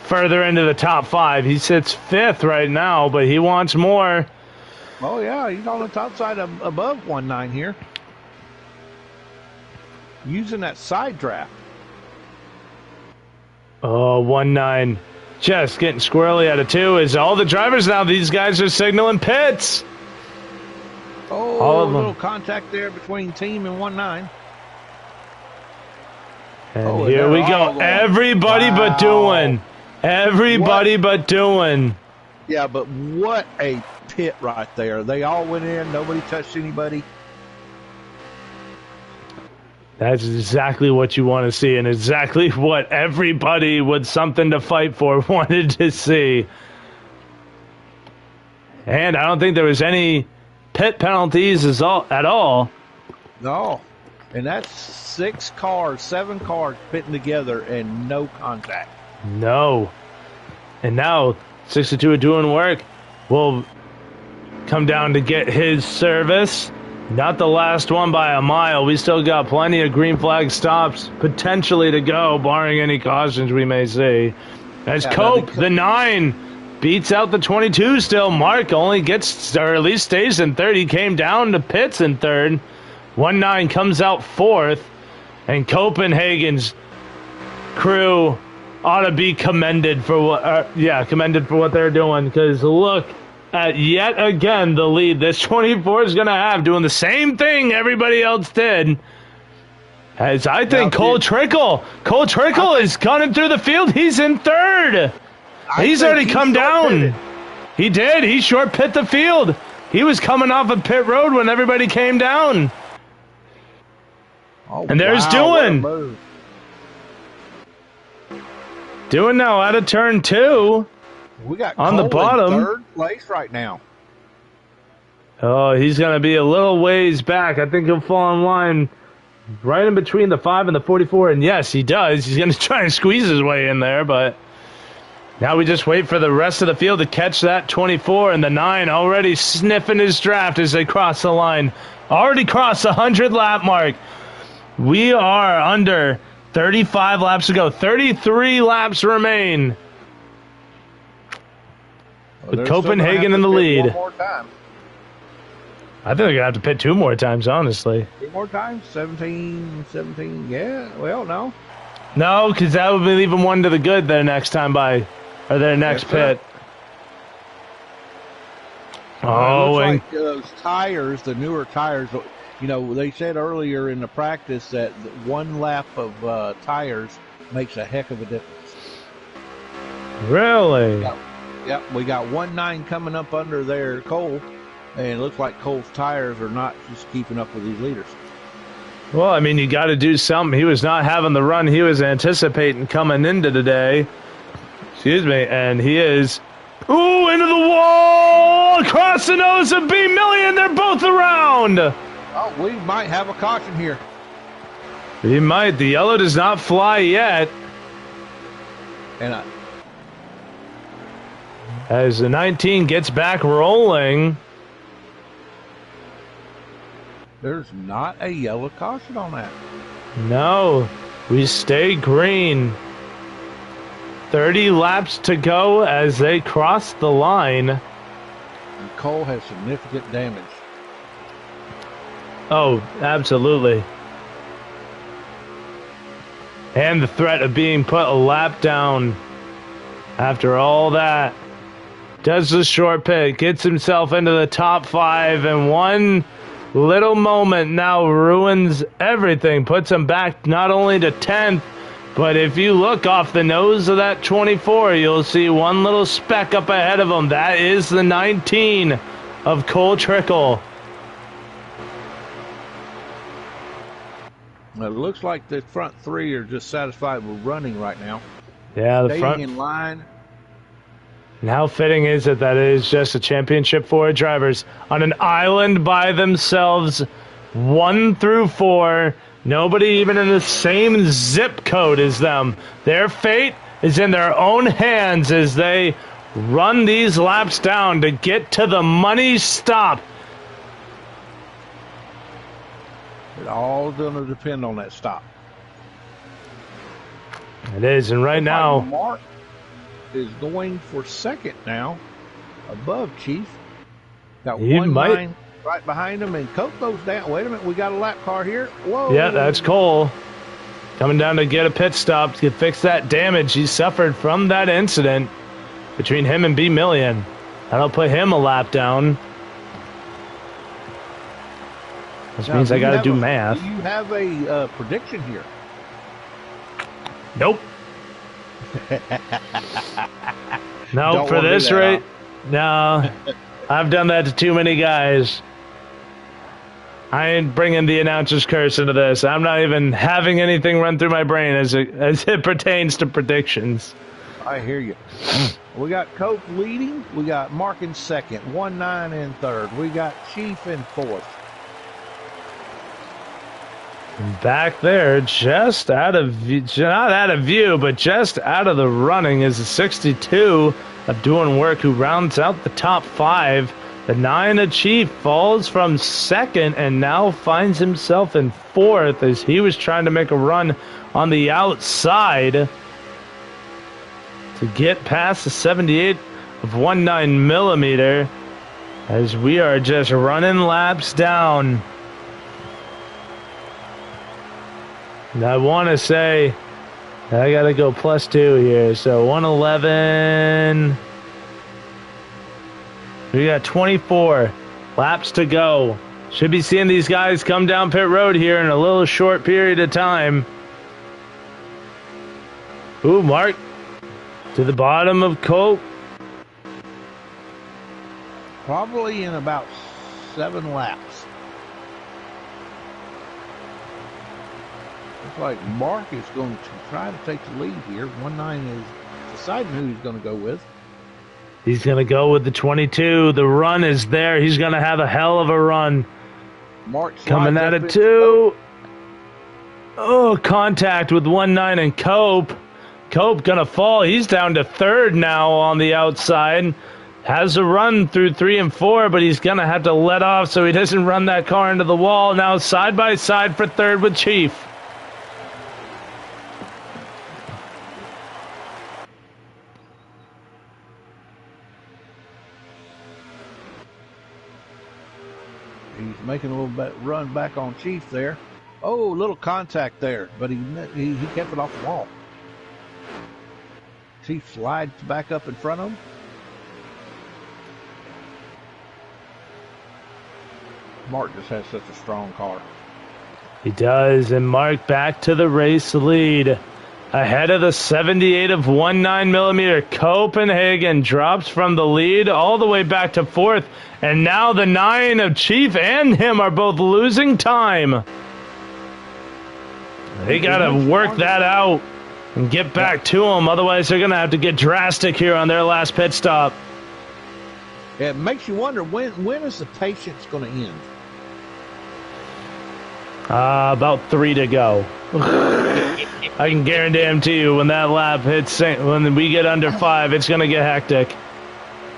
[SPEAKER 1] further into the top 5. He sits 5th right now, but he wants more.
[SPEAKER 3] Oh, yeah, he's on the top side above 1.9 here. Using that side draft.
[SPEAKER 1] Oh, 1.9. Just getting squirrely out of 2 is all the drivers now. These guys are signaling pits.
[SPEAKER 3] Oh,
[SPEAKER 1] all of
[SPEAKER 3] a
[SPEAKER 1] them.
[SPEAKER 3] little contact there between team and 1.9.
[SPEAKER 1] And here we go. Everybody but doing. Everybody but doing.
[SPEAKER 3] Yeah, but what a pit right there. They all went in. Nobody touched anybody.
[SPEAKER 1] That's exactly what you want to see, and exactly what everybody with something to fight for wanted to see. And I don't think there was any pit penalties at all.
[SPEAKER 3] No. And that's 7 cars pitting together and no contact.
[SPEAKER 1] No. And now 62 are doing work. Will come down to get his service. Not the last one by a mile. We still got plenty of green flag stops potentially to go, barring any cautions we may see. As Cope, the 9, beats out the 22 still. Mark only gets, or at least stays in 3rd. He came down to pits in 3rd. 1.9 comes out 4th. And Copenhagen's crew ought to be commended for what they're doing. Because look at yet again the lead this 24 is going to have, doing the same thing everybody else did. As I think Cole Trickle is gunning through the field. He's in 3rd. He's already come down. He did. He short pit the field. He was coming off of pit road when everybody came down.
[SPEAKER 3] Oh,
[SPEAKER 1] and there's Doing now out of turn 2.
[SPEAKER 3] We got
[SPEAKER 1] on
[SPEAKER 3] Cole
[SPEAKER 1] the bottom.
[SPEAKER 3] in 3rd place right now.
[SPEAKER 1] Oh, he's going to be a little ways back. I think he'll fall in line right in between the 5 and the 44. And yes, he does. He's going to try and squeeze his way in there, but now we just wait for the rest of the field to catch that 24, and the 9 already sniffing his draft as they cross the line. Already crossed the 100-lap mark. We are under 35 laps to go. 33 laps remain. With Copenhagen in the lead.
[SPEAKER 3] One more time.
[SPEAKER 1] I think they're going to have to pit 2 more times, honestly.
[SPEAKER 3] 2 more times? 17, yeah. Well, no.
[SPEAKER 1] No, because that would be leaving 1 to the good their next time by, or their next pit.
[SPEAKER 3] Oh, and like those tires, the newer tires, you know, they said earlier in the practice that 1 lap of tires makes a heck of a difference.
[SPEAKER 1] Really?
[SPEAKER 3] Yep, we got 1.9 coming up under there, Cole, and it looks like Cole's tires are not just keeping up with these leaders.
[SPEAKER 1] Well, I mean, you got to do something. He was not having the run he was anticipating coming into today. Excuse me, and he is, into the wall, across the nose of B Million. They're both around.
[SPEAKER 3] Oh, we might have a caution here.
[SPEAKER 1] He might. The yellow does not fly yet.
[SPEAKER 3] And
[SPEAKER 1] as the 19 gets back rolling.
[SPEAKER 3] There's not a yellow caution on that.
[SPEAKER 1] No, we stay green. 30 laps to go as they cross the line.
[SPEAKER 3] And Cole has significant damage.
[SPEAKER 1] Oh, absolutely. And the threat of being put a lap down after all that. Does the short pit, gets himself into the top 5, and one little moment now ruins everything. Puts him back not only to 10th, but if you look off the nose of that 24, you'll see one little speck up ahead of him. That is the 19 of Cole Trickle.
[SPEAKER 3] It looks like the front 3 are just satisfied with running right now.
[SPEAKER 1] Yeah, the
[SPEAKER 3] Staying
[SPEAKER 1] front
[SPEAKER 3] in line.
[SPEAKER 1] And how fitting is it that it is just a championship for drivers on an island by themselves, 1 through 4, nobody even in the same zip code as them. Their fate is in their own hands as they run these laps down to get to the money stop.
[SPEAKER 3] It all going to depend on that stop.
[SPEAKER 1] It is, and right now,
[SPEAKER 3] Mark is going for second now, above Chief. Got
[SPEAKER 1] He
[SPEAKER 3] one
[SPEAKER 1] might-
[SPEAKER 3] line right behind him, and Cope goes down. Wait a minute, we got a lap car here. Whoa!
[SPEAKER 1] yeah, that's Cole coming down to get a pit stop to fix that damage he suffered from that incident between him and B Million. That'll put him a lap down. Which
[SPEAKER 3] Now,
[SPEAKER 1] means I got to do
[SPEAKER 3] a-
[SPEAKER 1] math.
[SPEAKER 3] Do you have a prediction here?
[SPEAKER 1] Nope. No,
[SPEAKER 3] Don't
[SPEAKER 1] for
[SPEAKER 3] wanna do
[SPEAKER 1] this
[SPEAKER 3] that,
[SPEAKER 1] rate, no. I've done that to too many guys. I ain't bringing the announcer's curse into this. I'm not even having anything run through my brain as it pertains to predictions.
[SPEAKER 3] I hear you. We got Cope leading. We got Mark in second. 1-9 in third. We got Chief in fourth.
[SPEAKER 1] Back there, just out of view, not out of view, but just out of the running is the 62 of Doing Work, who rounds out the top 5. The 9 of Chief falls from second and now finds himself in 4th as he was trying to make a run on the outside to get past the 78 of 19 millimeter as we are just running laps down. And I want to say I got to go +2 here. So 111. We got 24 laps to go. Should be seeing these guys come down pit road here in a little short period of time. Ooh, Mark to the bottom of Cope.
[SPEAKER 3] Probably in about 7 laps. Looks like Mark is going to try to take the lead here. 1-9 is deciding who he's going to go with.
[SPEAKER 1] He's going to go with the 22. The run is there. He's going to have a hell of a run.
[SPEAKER 3] Mark
[SPEAKER 1] Coming
[SPEAKER 3] slides
[SPEAKER 1] at
[SPEAKER 3] up
[SPEAKER 1] it
[SPEAKER 3] in-
[SPEAKER 1] too. Oh, contact with 19 and Cope. Cope going to fall. He's down to 3rd now on the outside. Has a run through 3 and 4, but he's going to have to let off so he doesn't run that car into the wall. Now side by side for 3rd with Chief.
[SPEAKER 3] He's making a little bit run back on Chief there. Oh, little contact there, but he kept it off the wall. Chief slides back up in front of him. Mark just has such a strong car.
[SPEAKER 1] He does, and Mark back to the race lead. Ahead of the 78 of 19 millimeter. Copenhagen drops from the lead all the way back to 4th. And now the 9 of Chief and him are both losing time. They got to work that out and get back to him. Otherwise, they're going to have to get drastic here on their last pit stop.
[SPEAKER 3] It makes you wonder, when is the patience going to end?
[SPEAKER 1] About 3 to go. I can guarantee you when that lap hits, when we get under 5, it's going to get hectic.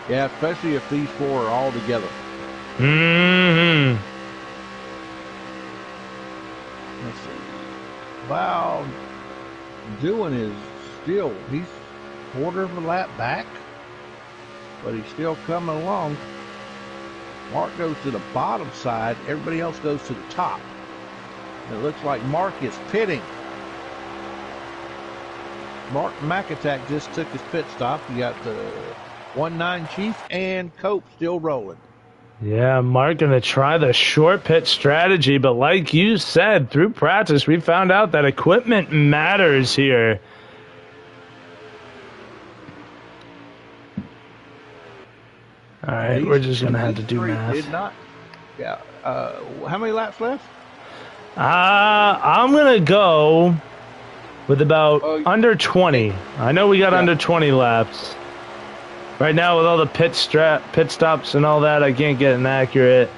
[SPEAKER 3] Yeah, especially if these 4 are all together.
[SPEAKER 1] Mm-hmm.
[SPEAKER 3] Let's see. Wow, Doing is he's quarter of a lap back, but he's still coming along. Mark goes to the bottom side, everybody else goes to the top. It looks like Mark is pitting. Mark McAtack just took his pit stop. You got the 19 Chief and Cope still rolling.
[SPEAKER 1] Yeah, Mark going to try the short pit strategy, but like you said, through practice, we found out that equipment matters here. All right, we're just going to have to do math.
[SPEAKER 3] Did not. Yeah. How many laps left?
[SPEAKER 1] I'm going to go with about under 20. I know we got under 20 laps. Right now, with all the pit stops and all that, I can't get an accurate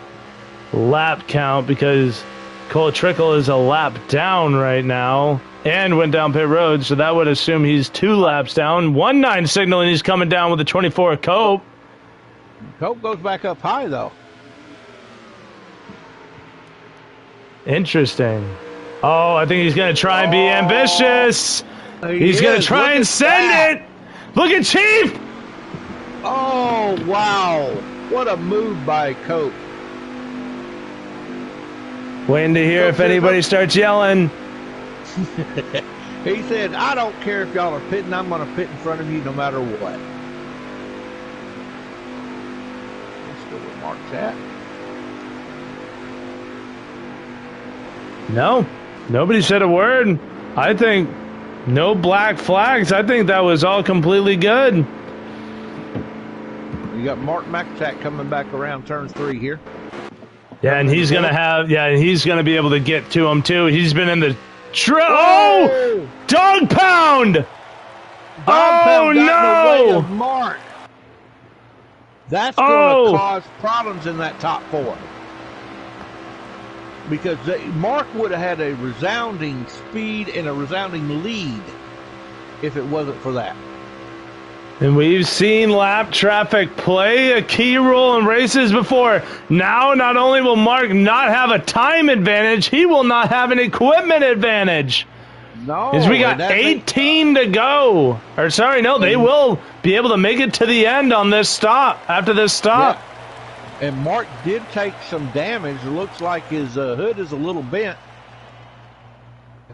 [SPEAKER 1] lap count because Cole Trickle is a lap down right now and went down pit road, so that would assume he's 2 laps down. 19 signaling he's coming down with the 24 Cope.
[SPEAKER 3] Cope goes back up high, though.
[SPEAKER 1] Interesting. Oh, I think he's going to try and be ambitious. He's going to try and send it. Look at Chief.
[SPEAKER 3] Oh, wow. What a move by Cope.
[SPEAKER 1] Waiting to hear if anybody starts yelling.
[SPEAKER 3] He said, I don't care if y'all are pitting, I'm going to pit in front of you no matter what. Let's go with Mark's at.
[SPEAKER 1] No, nobody said a word. I think no black flags. I think that was all completely good.
[SPEAKER 3] You got Mark McAtack coming back around turn 3 here.
[SPEAKER 1] Yeah, and he's going to he's going to be able to get to him too. He's been in the dog pound. Oh no.
[SPEAKER 3] Mark. That's going to cause problems in that top 4. Because Mark would have had a resounding speed and a resounding lead if it wasn't for that.
[SPEAKER 1] And we've seen lap traffic play a key role in races before. Now, not only will Mark not have a time advantage, he will not have an equipment advantage.
[SPEAKER 3] No.
[SPEAKER 1] Because we got 18 to go. Or sorry, no, they will be able to make it to the end on this stop, after this stop.
[SPEAKER 3] Yeah. And Mark did take some damage. It looks like his hood is a little bent.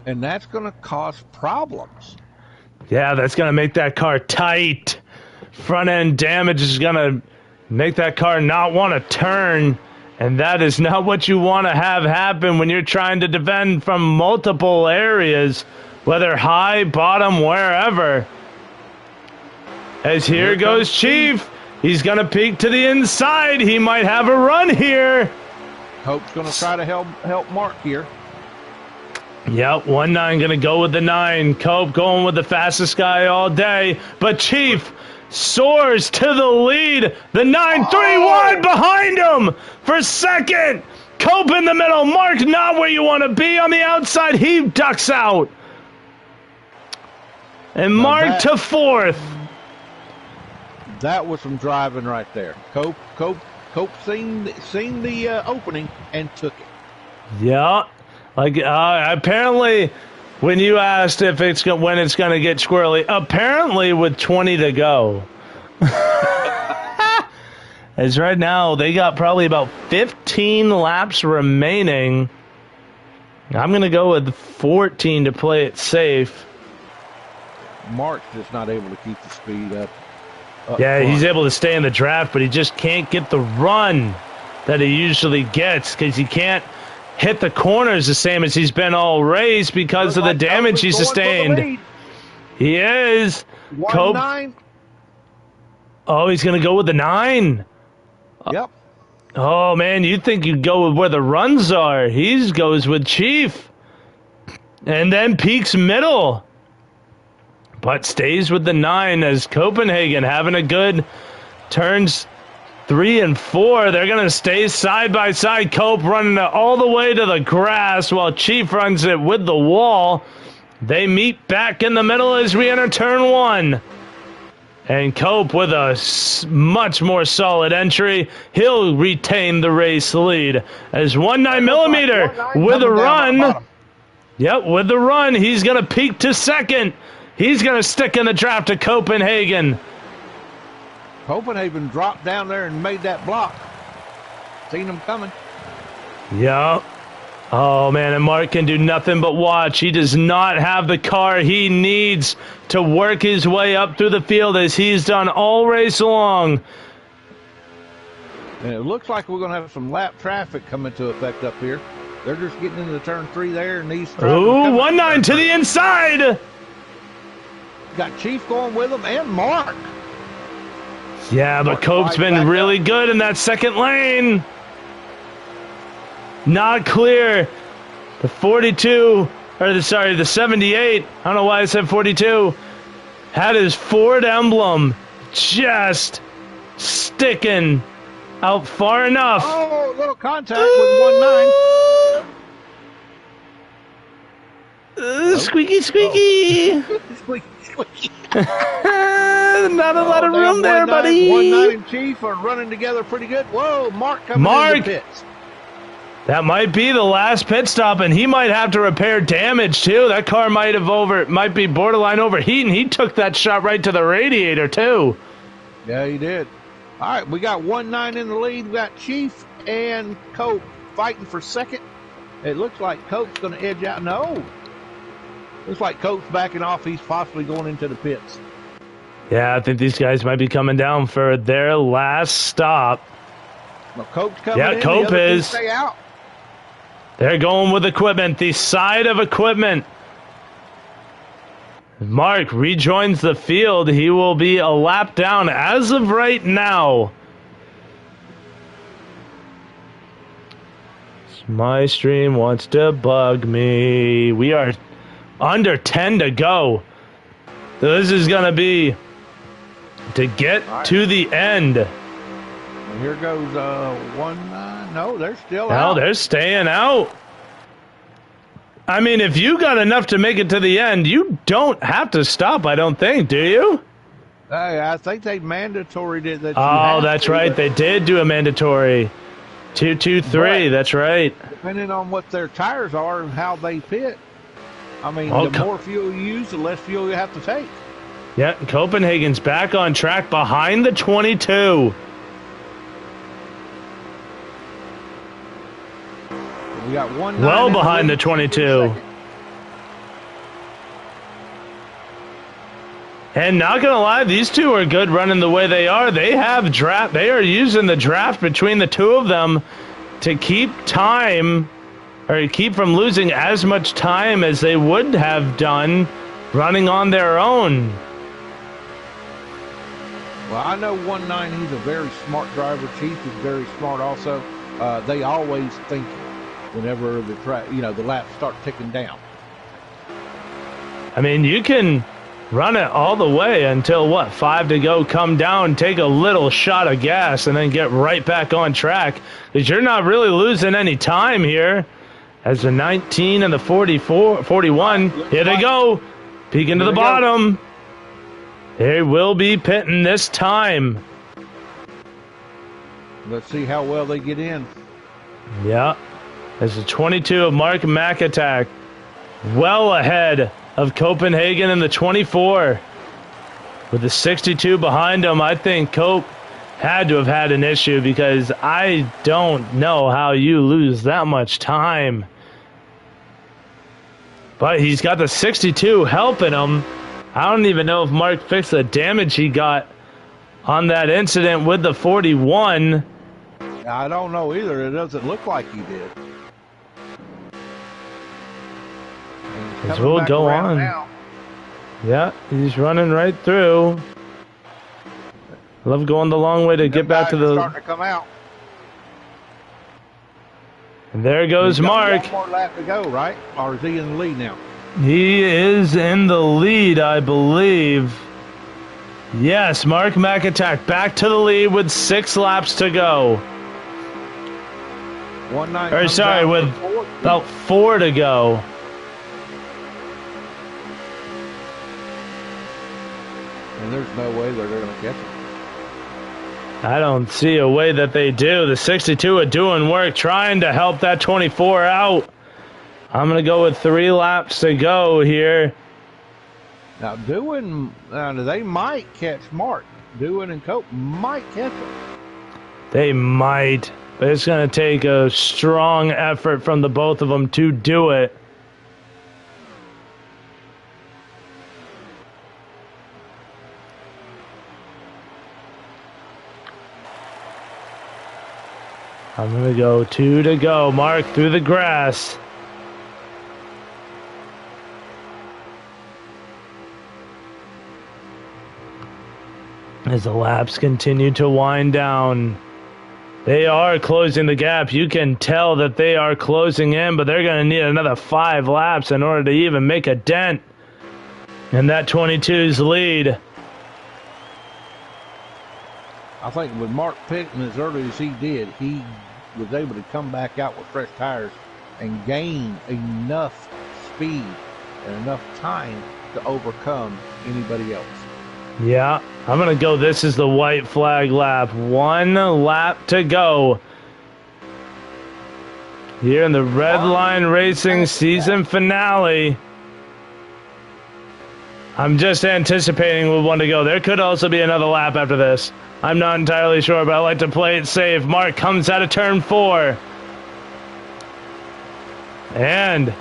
[SPEAKER 3] And that's going to cause problems.
[SPEAKER 1] Yeah, that's going to make that car tight. Front end damage is going to make that car not want to turn. And that is not what you want to have happen when you're trying to defend from multiple areas, whether high, bottom, wherever. As here goes Chief. He's going to peek to the inside. He might have a run here.
[SPEAKER 3] Hope's going to try to help Mark here.
[SPEAKER 1] Yep, 1-9 going to go with the 9. Cope going with the fastest guy all day. But Chief soars to the lead. The 9-3-1 behind him for second. Cope in the middle. Mark not where you want to be on the outside. He ducks out. And Mark to 4th.
[SPEAKER 3] That was some driving right there. Cope seen the opening and took it.
[SPEAKER 1] Yeah. Like apparently, when you asked if when it's going to get squirrely, apparently with 20 to go. As right now they got probably about 15 laps remaining. I'm going to go with 14 to play it safe.
[SPEAKER 3] Mark's just not able to keep the speed up.
[SPEAKER 1] Yeah, he's able to stay in the draft, but he just can't get the run that he usually gets because he can't hit the corners the same as he's been all race because of the damage he sustained. He is.
[SPEAKER 3] 1-9.
[SPEAKER 1] Oh, he's going to go with the 9.
[SPEAKER 3] Yep.
[SPEAKER 1] Oh, man, you'd think you'd go with where the runs are. He goes with Chief. And then peaks middle. But stays with the 9 as Copenhagen having a good turns 3 and 4. They're going to stay side by side. Cope running all the way to the grass while Chief runs it with the wall. They meet back in the middle as we enter turn 1. And Cope with a much more solid entry. He'll retain the race lead as 19mm with a run. Yep, with the run, he's going to peak to second. He's going to stick in the draft to Copenhagen.
[SPEAKER 3] Copenhagen dropped down there and made that block. Seen him coming.
[SPEAKER 1] Yeah. Oh, man, and Mark can do nothing but watch. He does not have the car he needs to work his way up through the field as he's done all race long.
[SPEAKER 3] And it looks like we're going to have some lap traffic come into effect up here. They're just getting into turn 3 there, and these.
[SPEAKER 1] Ooh, 1-9 to the inside.
[SPEAKER 3] Got Chief going with him and Mark.
[SPEAKER 1] Yeah, but Cope's been really good in that second lane. Not clear. The 42, the 78, I don't know why I said 42, had his Ford emblem just sticking out far enough.
[SPEAKER 3] Oh, a little contact with 1-9.
[SPEAKER 1] Squeaky, squeaky.
[SPEAKER 3] Squeaky, squeaky.
[SPEAKER 1] Not a lot of room there, buddy.
[SPEAKER 3] 1-9 and Chief are running together pretty good. Whoa, Mark coming in the pits.
[SPEAKER 1] That might be the last pit stop, and he might have to repair damage too. That car might be borderline overheating. He took that shot right to the radiator too.
[SPEAKER 3] Yeah, he did. All right, we got 1-9 in the lead. We got Chief and Cope fighting for second. It looks like Cope's going to edge out. No. Looks like Cope's backing off. He's possibly going into the pits.
[SPEAKER 1] Yeah, I think these guys might be coming down for their last stop.
[SPEAKER 3] Well, Cope's coming in.
[SPEAKER 1] Yeah, Cope
[SPEAKER 3] the other two
[SPEAKER 1] is.
[SPEAKER 3] stay out.
[SPEAKER 1] They're going with equipment, the side of equipment. Mark rejoins the field. He will be a lap down as of right now. My stream wants to bug me. We are under 10 to go. So this is going to be to get to the end.
[SPEAKER 3] And here goes 1-9. No, they're still
[SPEAKER 1] No,
[SPEAKER 3] out.
[SPEAKER 1] they're staying out. I mean, if you got enough to make it to the end, you don't have to stop, I don't think, do you?
[SPEAKER 3] Hey, I think they mandatory did that.
[SPEAKER 1] Oh, that's right. They did do a mandatory 2-2-3. That's right.
[SPEAKER 3] Depending on what their tires are and how they pit. I mean,
[SPEAKER 1] Oh,
[SPEAKER 3] the more fuel you use, the less fuel you have to take.
[SPEAKER 1] Yeah, Copenhagen's back on track behind the 22.
[SPEAKER 3] We got 1-9
[SPEAKER 1] Well
[SPEAKER 3] in
[SPEAKER 1] behind the
[SPEAKER 3] lead.
[SPEAKER 1] 22. And not gonna lie, these two are good running the way they are. They have draft. They are using the draft between the two of them to keep time, or keep from losing as much time as they would have done running on their own.
[SPEAKER 3] Well, I know 1-9, he's a very smart driver. Chief is very smart also. They always think whenever the laps start ticking down.
[SPEAKER 1] I mean, you can run it all the way until 5 to go, come down, take a little shot of gas, and then get right back on track, because you're not really losing any time here. As the 19 and the 41, here they go, peeking to the bottom. They will be pitting this time.
[SPEAKER 3] Let's see how well they get in.
[SPEAKER 1] Yeah. As the 22 of Mark McAttack, well ahead of Copenhagen in the 24. With the 62 behind him, I think Cope had to have had an issue, because I don't know how you lose that much time. But he's got the 62 helping him. I don't even know if Mark fixed the damage he got on that incident with the 41.
[SPEAKER 3] I don't know either. It doesn't look like he did.
[SPEAKER 1] As we'll go on.
[SPEAKER 3] Now.
[SPEAKER 1] Yeah, he's running right through. Love going the long way to get back to the...
[SPEAKER 3] Starting to come out.
[SPEAKER 1] And there goes Mark.
[SPEAKER 3] One more lap to go, right? Or is he in the lead now?
[SPEAKER 1] He is in the lead, I believe. Yes, Mark McAttack back to the lead with 6 laps to go.
[SPEAKER 3] 1-9.
[SPEAKER 1] Or sorry, with about 4 to go.
[SPEAKER 3] And there's no way they're going to catch him.
[SPEAKER 1] I don't see a way that they do. The 62 are doing work, trying to help that 24 out. I'm going to go with 3 laps to go here.
[SPEAKER 3] Now, they might catch Mark. Doohan and Cope might catch him.
[SPEAKER 1] They might, but it's going to take a strong effort from the both of them to do it. I'm going to go 2 to go. Mark through the grass. As the laps continue to wind down, they are closing the gap. You can tell that they are closing in, but they're going to need another 5 laps in order to even make a dent in that 22's lead.
[SPEAKER 3] I think with Mark pitting as early as he did, he was able to come back out with fresh tires and gain enough speed and enough time to overcome anybody else.
[SPEAKER 1] Yeah, I'm going to go. This is the white flag lap. 1 lap to go. here in the Redline Racing season finale. I'm just anticipating with one to go. There could also be another lap after this. I'm not entirely sure, but I like to play it safe. Mark comes out of turn 4. And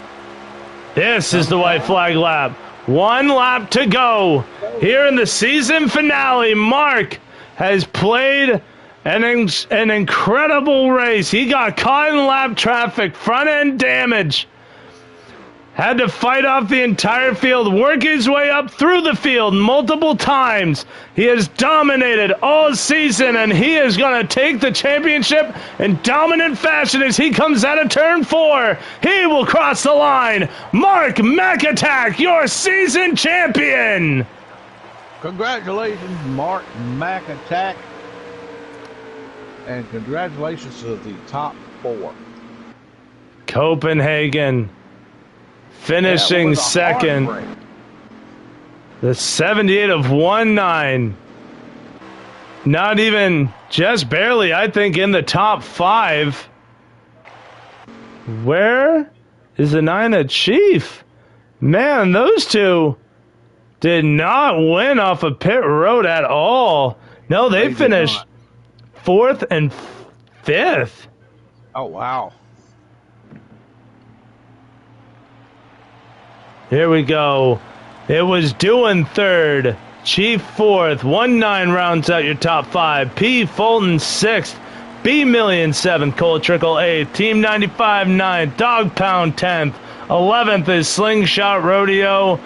[SPEAKER 1] this is the white flag lap. 1 lap to go. Here in the season finale, Mark has played an incredible race. He got caught in lap traffic, front end damage. Had to fight off the entire field, work his way up through the field multiple times. He has dominated all season, and he is going to take the championship in dominant fashion as he comes out of turn 4. He will cross the line. Mark McAtack, your season champion.
[SPEAKER 3] Congratulations, Mark McAtack. And congratulations to the top 4.
[SPEAKER 1] Copenhagen finishing second. The 78 of 19. Not even, just barely, I think, in the top 5. Where is the 9 of Chief? Man, those two did not win off of pit road at all. No, they finished 4th and 5th.
[SPEAKER 3] Oh, wow.
[SPEAKER 1] Here we go. It was doing 3rd. Chief 4th. 1-9 rounds out your top 5. P. Fulton 6th. B. Million 7th. Cole Trickle 8th. Team 95 9th. Dog Pound 10th. 11th is Slingshot Rodeo.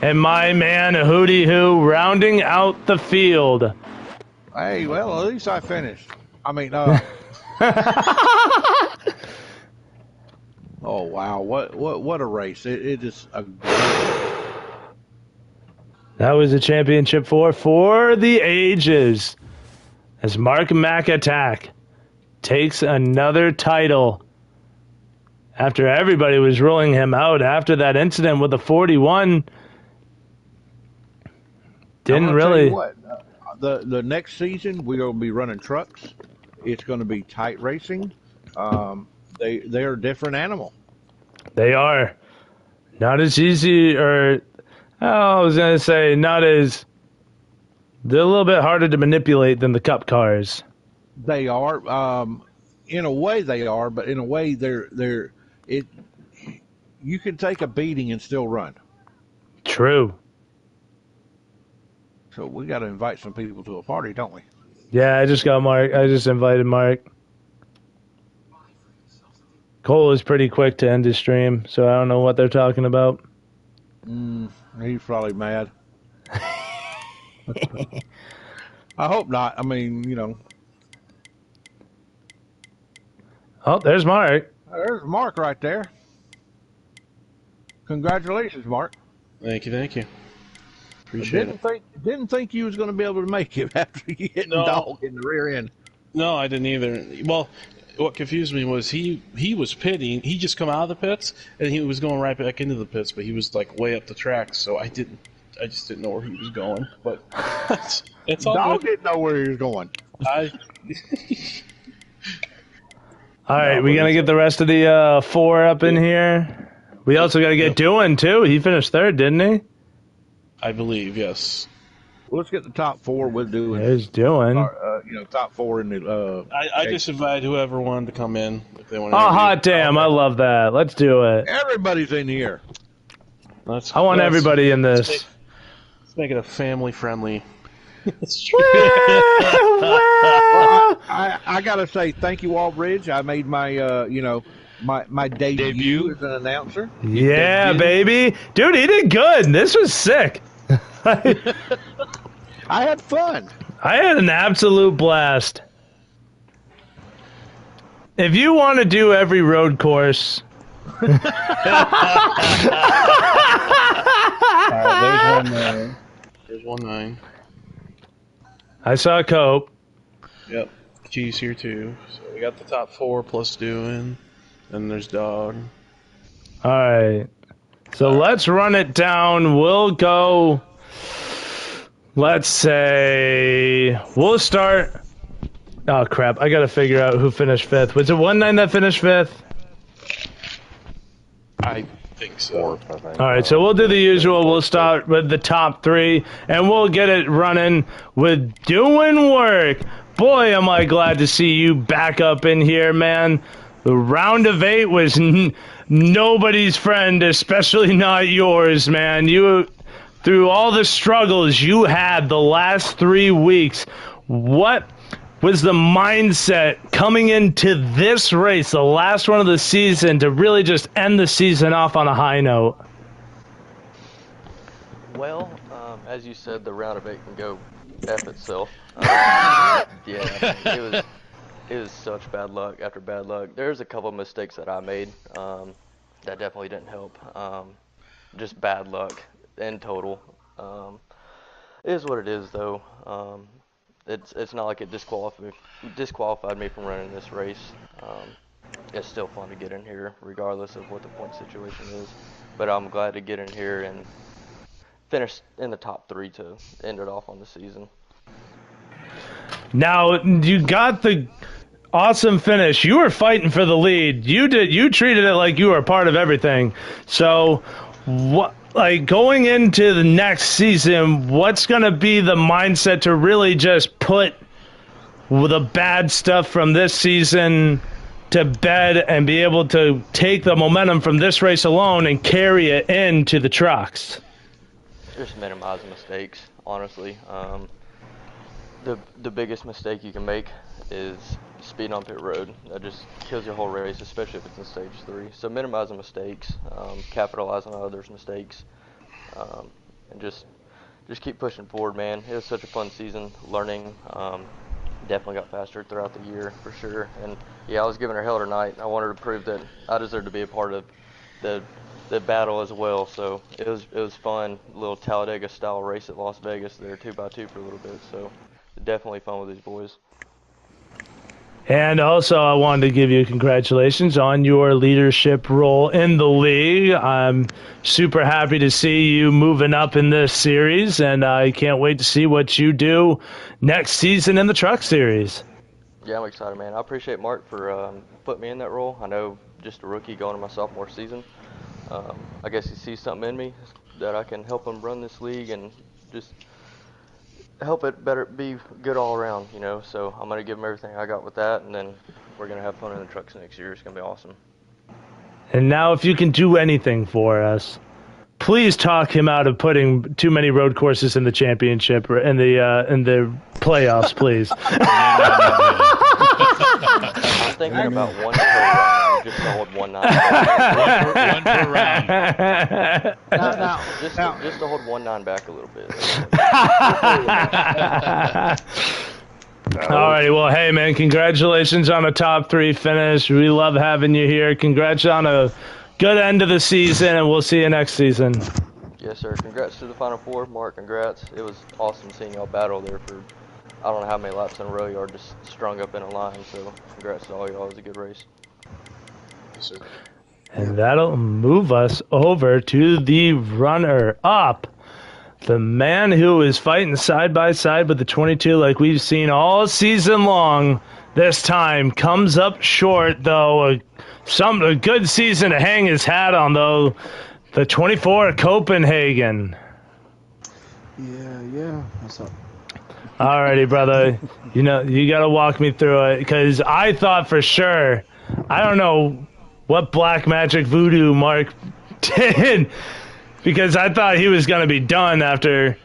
[SPEAKER 1] And my man Hootie Hoo rounding out the field.
[SPEAKER 3] Hey, well, at least I finished. I mean, oh wow! What a race! It is a
[SPEAKER 1] That was a championship for the ages. As Mark McAtack takes another title after everybody was ruling him out after that incident with the 41. Didn't really.
[SPEAKER 3] The next season we're going to be running trucks. It's going to be tight racing. They're a different animal.
[SPEAKER 1] They are not as easy, or I was going to say not as. They're a little bit harder to manipulate than the Cup cars.
[SPEAKER 3] They are, in a way they are, but in a way they're it. You can take a beating and still run.
[SPEAKER 1] True.
[SPEAKER 3] So we got to invite some people to a party, don't we?
[SPEAKER 1] Yeah, I just got Mark. I just invited Mark. Cole is pretty quick to end his stream, so I don't know what they're talking about.
[SPEAKER 3] He's probably mad. I hope not. I mean, you know.
[SPEAKER 1] Oh, there's Mark.
[SPEAKER 3] There's Mark right there. Congratulations, Mark.
[SPEAKER 2] Thank you. Appreciate it.
[SPEAKER 3] Didn't think you was going to be able to make it after you hit the dog in the rear end.
[SPEAKER 2] No, I didn't either. Well, what confused me was he was pitting. He just come out of the pits and he was going right back into the pits, but he was like way up the track, so I just didn't know where he was going. But it's all
[SPEAKER 3] dog
[SPEAKER 2] good.
[SPEAKER 3] didn't know where he was going.
[SPEAKER 1] All right, we gonna get the rest of the 4 up in here. We also got to get Doan too. He finished 3rd, didn't he?
[SPEAKER 2] I believe, yes.
[SPEAKER 3] Well, let's get the top 4 with Doan.
[SPEAKER 1] There's Doan.
[SPEAKER 3] Top 4 in the.
[SPEAKER 2] I just invite whoever wanted to come in if they want.
[SPEAKER 1] Oh, hot damn! I love that. Let's do it.
[SPEAKER 3] Everybody's in here.
[SPEAKER 1] I want everybody in this.
[SPEAKER 2] Let's make it a family friendly.
[SPEAKER 3] I gotta say thank you, Albridge. I made my my debut as an announcer.
[SPEAKER 1] Yeah, baby, dude, he did good. This was sick.
[SPEAKER 3] I had fun.
[SPEAKER 1] I had an absolute blast. If you want to do every road course.
[SPEAKER 2] All right, there's 1 9. There's 1 9.
[SPEAKER 1] I saw Cope.
[SPEAKER 2] Yep. G's here too. So we got the top 4 plus Doan. Then there's Dog.
[SPEAKER 1] All right. So let's run it down. We'll go. Let's say we'll start. Oh crap! I gotta figure out who finished 5th. Was it 1-9 that finished 5th?
[SPEAKER 2] I think so.
[SPEAKER 4] Fourth, I think.
[SPEAKER 1] All right, so we'll do the usual. We'll start with the top 3, and we'll get it running with doing work. Boy, am I glad to see you back up in here, man. The round of 8 was nobody's friend, especially not yours, man. You, through all the struggles you had the last 3 weeks, what was the mindset coming into this race, the last one of the season, to really just end the season off on a high note?
[SPEAKER 5] Well, as you said, the round of 8 can go F itself. Yeah, it was such bad luck after bad luck. There's a couple of mistakes that I made that definitely didn't help. Just bad luck in total. It is what it is, though. It's not like it disqualified me from running this race. It's still fun to get in here, regardless of what the point situation is. But I'm glad to get in here and finish in the top 3 to end it off on the season.
[SPEAKER 1] Now, you got the awesome finish. You were fighting for the lead. You treated it like you were a part of everything. So, what, like, going into the next season, what's going to be the mindset to really just put the bad stuff from this season to bed and be able to take the momentum from this race alone and carry it into the trucks?
[SPEAKER 5] Just minimizing mistakes, honestly. The biggest mistake you can make is speeding on pit road. That just kills your whole race, especially if it's in stage 3. So minimizing mistakes, capitalizing on others' mistakes, and just keep pushing forward, man. It was such a fun season, learning. Definitely got faster throughout the year, for sure. And yeah, I was giving her hell tonight. I wanted to prove that I deserved to be a part of the battle as well. So it was fun, a little Talladega style race at Las Vegas there, 2x2 for a little bit. So definitely fun with these boys.
[SPEAKER 1] And also, I wanted to give you congratulations on your leadership role in the league. I'm super happy to see you moving up in this series, and I can't wait to see what you do next season in the Truck Series.
[SPEAKER 5] Yeah, I'm excited, man. I appreciate Mark for putting me in that role. I know just a rookie going to my sophomore season. I guess he sees something in me that I can help him run this league and just help it better be good all around, you know. So I'm going to give him everything I got with that, and then we're going to have fun in the trucks next year. It's going to be awesome.
[SPEAKER 1] And now, if you can do anything for us, please talk him out of putting too many road courses in the championship or in the playoffs, please.
[SPEAKER 5] I'm thinking about one per round, just to hold 1-9.
[SPEAKER 6] One per round.
[SPEAKER 5] Just to hold 1-9 back a little bit.
[SPEAKER 1] Alrighty, well, hey, man, congratulations on a top 3 finish. We love having you here. Congrats on a good end of the season, and we'll see you next season.
[SPEAKER 5] Yes, sir. Congrats to the Final Four. Mark, congrats. It was awesome seeing y'all battle there for I don't know how many laps in a row y'all just strung up in a line, so congrats to all y'all. It was a good race.
[SPEAKER 2] Yes, sir.
[SPEAKER 1] And that'll move us over to the runner-up. The man who is fighting side by side with the 22 like we've seen all season long, this time comes up short, though. A good season to hang his hat on, though. The 24 Copenhagen.
[SPEAKER 7] Yeah. What's up?
[SPEAKER 1] Alrighty, brother. You know, you got to walk me through it, because I thought for sure, I don't know what black magic voodoo Mark did, because I thought he was going to be done after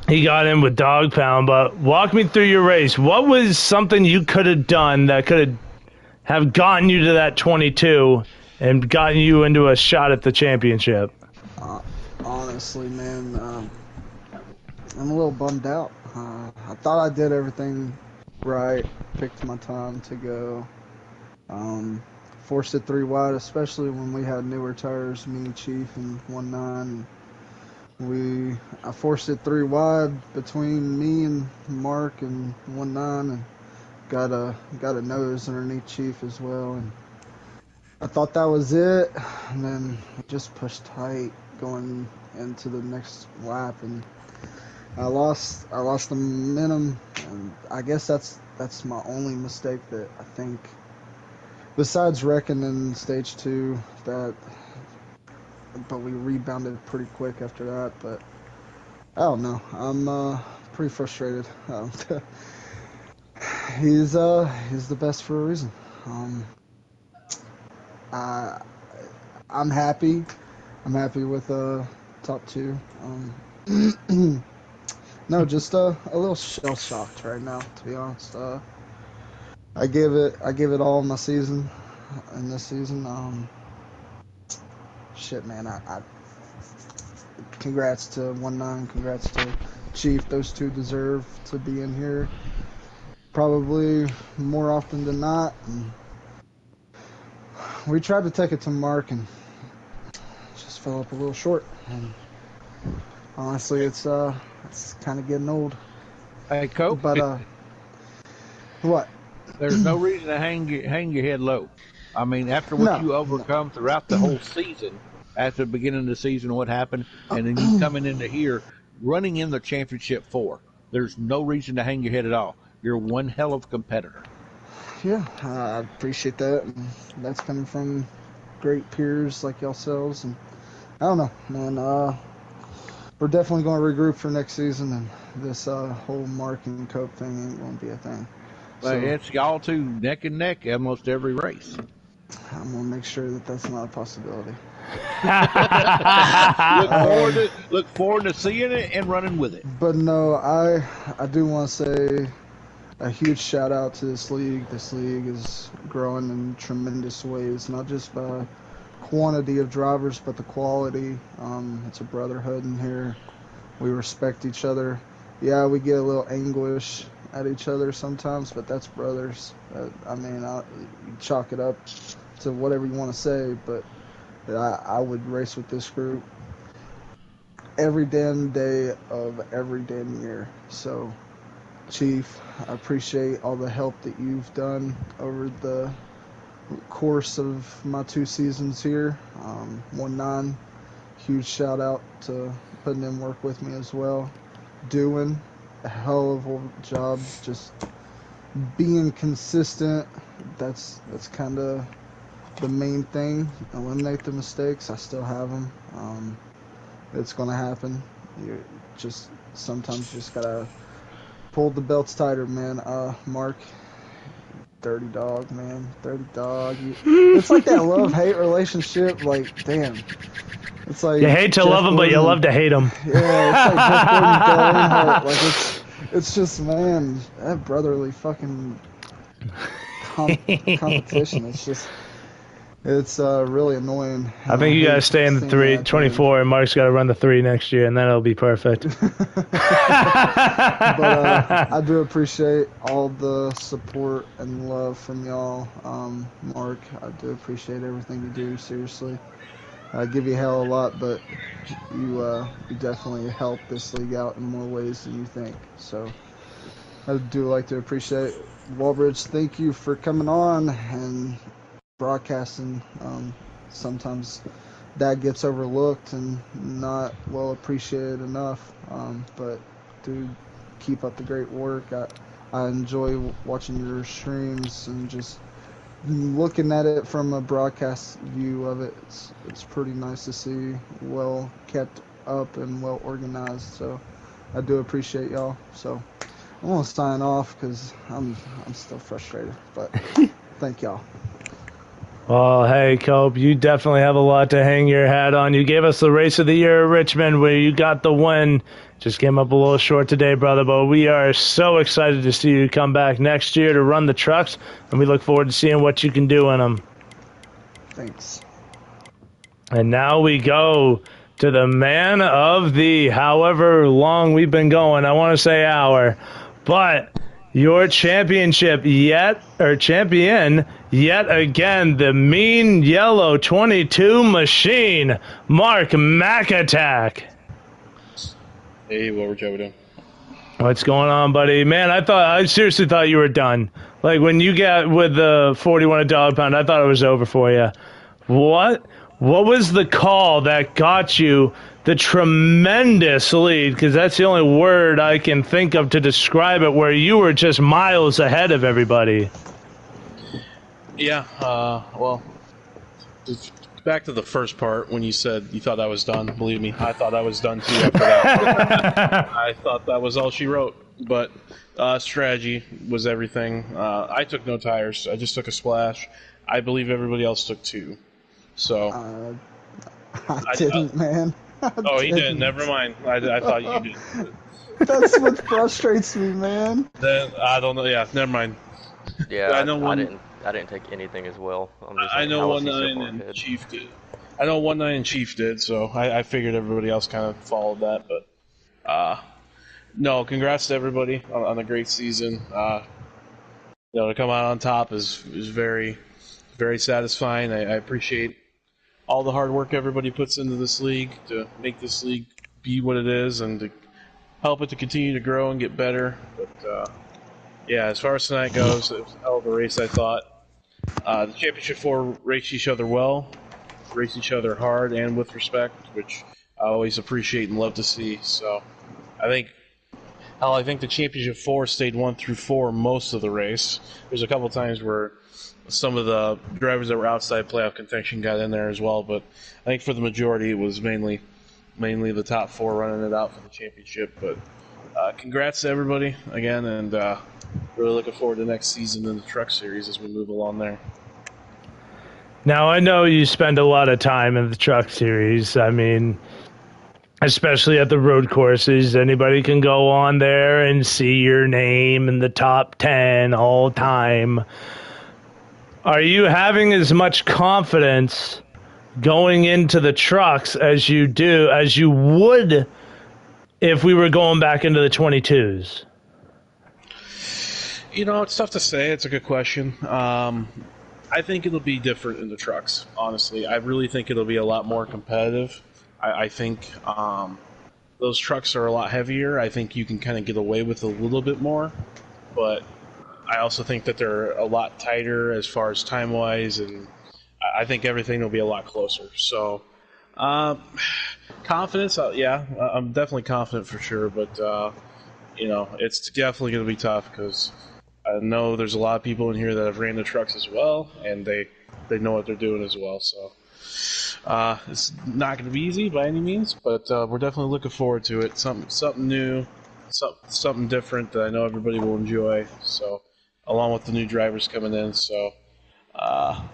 [SPEAKER 1] he got in with Dog Pound. But walk me through your race. What was something you could have done that could have gotten you to that 22 and gotten you into a shot at the championship?
[SPEAKER 7] Honestly, man, I'm a little bummed out. I thought I did everything right, picked my time to go, forced it 3 wide, especially when we had newer tires, me, Chief, and 1.9. I forced it 3 wide between me and Mark and 1.9, and got a nose underneath Chief as well. And I thought that was it, and then just pushed tight going into the next lap, and I lost the momentum, and I guess that's my only mistake that I think, besides wrecking in stage 2, that but we rebounded pretty quick after that. But I don't know. I'm pretty frustrated. He's the best for a reason. I I'm happy. I'm happy with top two. No, just a little shell shocked right now, to be honest. I give it all in my season, in this season. Shit, man. I congrats to 1-9. Congrats to Chief. Those two deserve to be in here probably more often than not. And we tried to take it to Mark and just fell up a little short. And honestly, it's kind of getting old.
[SPEAKER 3] Hey, Coach.
[SPEAKER 7] But what?
[SPEAKER 3] There's no reason to hang your head low. I mean, after what you overcome throughout the whole season, after the beginning of the season, what happened, and then you coming into here, running in the championship 4. There's no reason to hang your head at all. You're one hell of a competitor.
[SPEAKER 7] Yeah, I appreciate that. And that's coming from great peers like yourselves. And I don't know, man. We're definitely going to regroup for next season, and this whole Mark and Cope thing ain't going to be a thing.
[SPEAKER 3] But it's y'all two neck and neck almost every race.
[SPEAKER 7] I'm going to make sure that that's not a possibility.
[SPEAKER 3] Look forward to seeing it and running with it.
[SPEAKER 7] But no, I do want to say a huge shout out to this league. This league is growing in tremendous ways, not just by quantity of drivers, but the quality. It's a brotherhood in here. We respect each other. Yeah, we get a little anguish at each other sometimes, but that's brothers. I mean, you chalk it up to whatever you want to say, but I would race with this group every damn day of every damn year. So, Chief, I appreciate all the help that you've done over the course of my 2 seasons here. 1-9, huge shout out to putting in work with me as well. Doing a hell of a job, just being consistent. That's kind of the main thing. Eliminate the mistakes. I still have them. It's gonna happen. You just sometimes you just gotta pull the belts tighter, man. Mark, dirty dog, man, dirty dog. It's like that love-hate relationship. Like, damn. It's like
[SPEAKER 1] you hate to
[SPEAKER 7] Jeff
[SPEAKER 1] love him, but you
[SPEAKER 7] Gordon.
[SPEAKER 1] love to hate him.
[SPEAKER 7] Yeah, it's like Jeff Gordon, Dale Earnhardt. Like it's just, man, that brotherly fucking competition. It's really annoying.
[SPEAKER 1] I think you gotta stay in the 24, and Mark's gotta run the 3 next year, and then it'll be perfect.
[SPEAKER 7] But I do appreciate all the support and love from y'all. Mark, I do appreciate everything you do, seriously. I give you hell a lot, but you definitely help this league out in more ways than you think. So I do like to appreciate Walbridge. Thank you for coming on and broadcasting. Sometimes that gets overlooked and not well appreciated enough. But dude, keep up the great work. I enjoy watching your streams and just looking at it from a broadcast view of it. It's pretty nice to see, well kept up and well organized. So I do appreciate y'all. So I'm gonna sign off because I'm still frustrated. But thank y'all.
[SPEAKER 1] Well, hey, Cope, you definitely have a lot to hang your hat on. You gave us the race of the year at Richmond where you got the win. Just came up a little short today, brother, but we are so excited to see you come back next year to run the trucks, and we look forward to seeing what you can do in them.
[SPEAKER 7] Thanks.
[SPEAKER 1] And now we go to the man of the however long we've been going. I want to say hour, but your champion yet again, the mean yellow 22 machine, Mark McAttack.
[SPEAKER 6] Hey, what were you doing?
[SPEAKER 1] What's going on, buddy? Man, I seriously thought you were done. Like when you got with the 41 a dog pound, I thought it was over for you. What was the call that got you the tremendous lead? Because that's the only word I can think of to describe it, where you were just miles ahead of everybody.
[SPEAKER 2] Yeah, well, back to the first part when you said you thought I was done. Believe me, I thought I was done too after that. I thought that was all she wrote. But strategy was everything. I took no tires. I just took a splash. I believe everybody else took 2. So
[SPEAKER 7] I didn't, man.
[SPEAKER 2] Oh, he didn't. Never mind. I thought you did.
[SPEAKER 7] That's what frustrates me, man.
[SPEAKER 2] Then I don't know. Yeah, never mind.
[SPEAKER 5] Yeah,
[SPEAKER 2] I know
[SPEAKER 5] I didn't take anything as well. I'm just
[SPEAKER 2] I
[SPEAKER 5] saying,
[SPEAKER 2] know
[SPEAKER 5] how was he so
[SPEAKER 2] 1-9
[SPEAKER 5] far
[SPEAKER 2] and
[SPEAKER 5] ahead?
[SPEAKER 2] Chief did. I know 1-9 and Chief did, so I figured everybody else kind of followed that. But no, congrats to everybody on a great season. To come out on top is very, very satisfying. I appreciate all the hard work everybody puts into this league to make this league be what it is and to help it to continue to grow and get better. But yeah, as far as tonight goes, it was a hell of a race, I thought. The Championship 4 raced each other well, raced each other hard and with respect, which I always appreciate and love to see. So I think the Championship 4 stayed 1 through 4 most of the race. There's a couple times where some of the drivers that were outside playoff contention got in there as well, but I think for the majority it was mainly the top 4 running it out for the championship. But congrats to everybody again, and really looking forward to next season in the Truck Series as we move along there.
[SPEAKER 1] Now, I know you spend a lot of time in the Truck Series. I mean, especially at the road courses, anybody can go on there and see your name in the top 10 all time. Are you having as much confidence going into the trucks as you would if we were going back into the 22s?
[SPEAKER 2] It's tough to say. It's a good question. I think it'll be different in the trucks, honestly. I really think it'll be a lot more competitive. I think those trucks are a lot heavier. I think you can kind of get away with a little bit more, but I also think that they're a lot tighter as far as time-wise, and I think everything will be a lot closer. So, confidence, yeah, I'm definitely confident for sure, but, it's definitely going to be tough because I know there's a lot of people in here that have ran the trucks as well, and they know what they're doing as well. So it's not going to be easy by any means, but we're definitely looking forward to it. Something new, something different that I know everybody will enjoy. So along with the new drivers coming in, so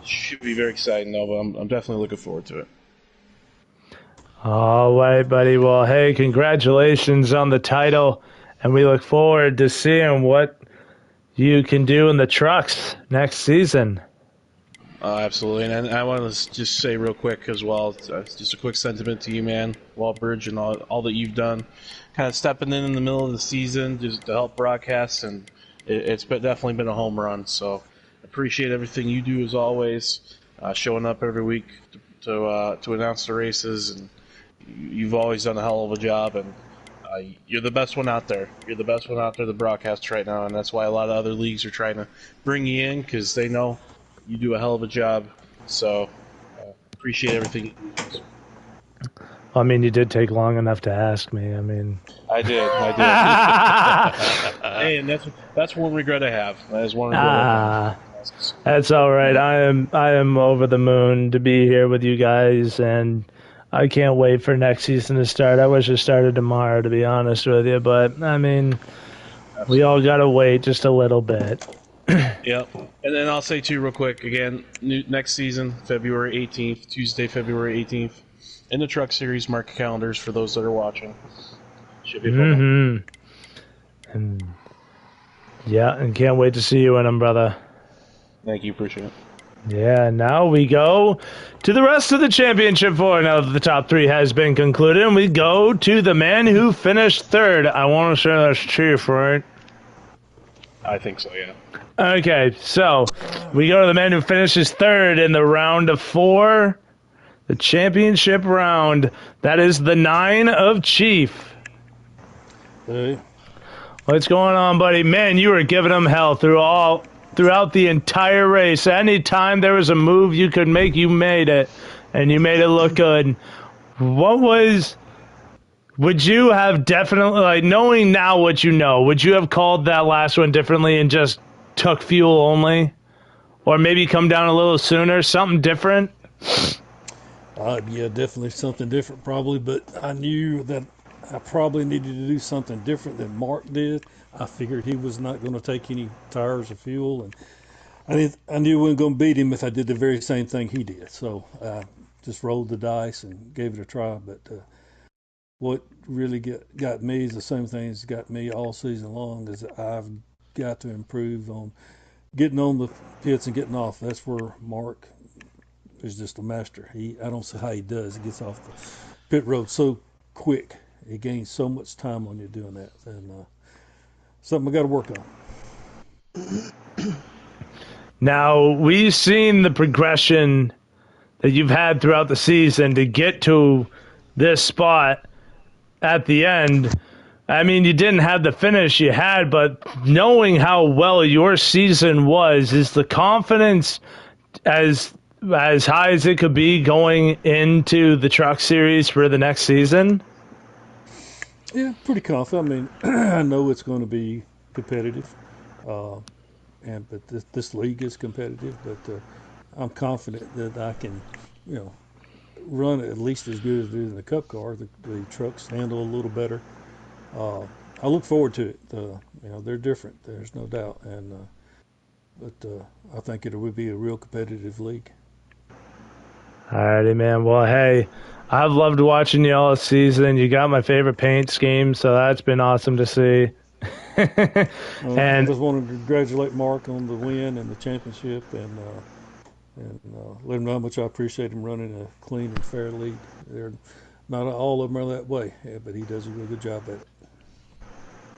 [SPEAKER 2] should be very exciting though. But I'm definitely looking forward to it.
[SPEAKER 1] All right, buddy. Well, hey, congratulations on the title, and we look forward to seeing what you can do in the trucks next season.
[SPEAKER 2] Absolutely, and I want to just say real quick as well, just a quick sentiment to you, man, Walbridge, and all that you've done, kind of stepping in the middle of the season just to help broadcast, and it's definitely been a home run. So appreciate everything you do as always, showing up every week to announce the races, and you've always done a hell of a job, and you're the best one out there. You're the best one out there to broadcast right now, and that's why a lot of other leagues are trying to bring you in because they know you do a hell of a job. So appreciate everything you do.
[SPEAKER 1] I mean, you did take long enough to ask me. I mean,
[SPEAKER 2] I did. Hey, and that's one regret I have. That is one regret I have.
[SPEAKER 1] That's all right. I am over the moon to be here with you guys, and I can't wait for next season to start. I wish it started tomorrow, to be honest with you, but I mean, we all gotta wait just a little bit.
[SPEAKER 2] Yep. And then I'll say too, real quick, again, next season, February 18th, Tuesday, February 18th, in the Truck Series. Mark your calendars for those that are watching. Should be fun.
[SPEAKER 1] And yeah, and can't wait to see you in them, brother.
[SPEAKER 2] Thank you, appreciate it.
[SPEAKER 1] Yeah, now we go to the rest of the championship four. Now that the top 3 has been concluded, and we go to the man who finished third. I want to say that's Chief, right?
[SPEAKER 2] I think so, yeah.
[SPEAKER 1] Okay, so we go to the man who finishes third in the round of 4, the championship round. That is the 9 of Chief.
[SPEAKER 6] Hey.
[SPEAKER 1] What's going on, buddy? Man, you were giving him hell throughout the entire race. Anytime there was a move you could make, you made it, and you made it look good. Would you have definitely, like, knowing now what you know, would you have called that last one differently and just took fuel only? Or maybe come down a little sooner, something different?
[SPEAKER 6] Yeah, definitely something different, probably. But I knew that I probably needed to do something different than Mark did. I figured he was not going to take any tires or fuel, and I knew we wasn't going to beat him if I did the very same thing he did. So I just rolled the dice and gave it a try. But what really got me is the same thing that's got me all season long is I've got to improve on getting on the pits and getting off. That's where Mark is just a master. I don't see how he does. He gets off the pit road so quick. He gains so much time on you doing that, and something I got to work on.
[SPEAKER 1] Now, we've seen the progression that you've had throughout the season to get to this spot at the end. I mean, you didn't have the finish you had, but knowing how well your season was, is the confidence as high as it could be going into the truck series for the next season?
[SPEAKER 6] Yeah, pretty confident. I mean, I know it's going to be competitive, but this league is competitive. But I'm confident that I can, you know, run at least as good as I do in the Cup car. The trucks handle a little better. I look forward to it. They're different. There's no doubt, but I think it would be a real competitive league.
[SPEAKER 1] Alrighty, man. Well, hey, I've loved watching you all season. You got my favorite paint scheme, so that's been awesome to see.
[SPEAKER 6] I
[SPEAKER 1] And
[SPEAKER 6] just want to congratulate Mark on the win and the championship, and let him know how much I appreciate him running a clean and fair league. They're not all of them are that way, but he does a really good job at it.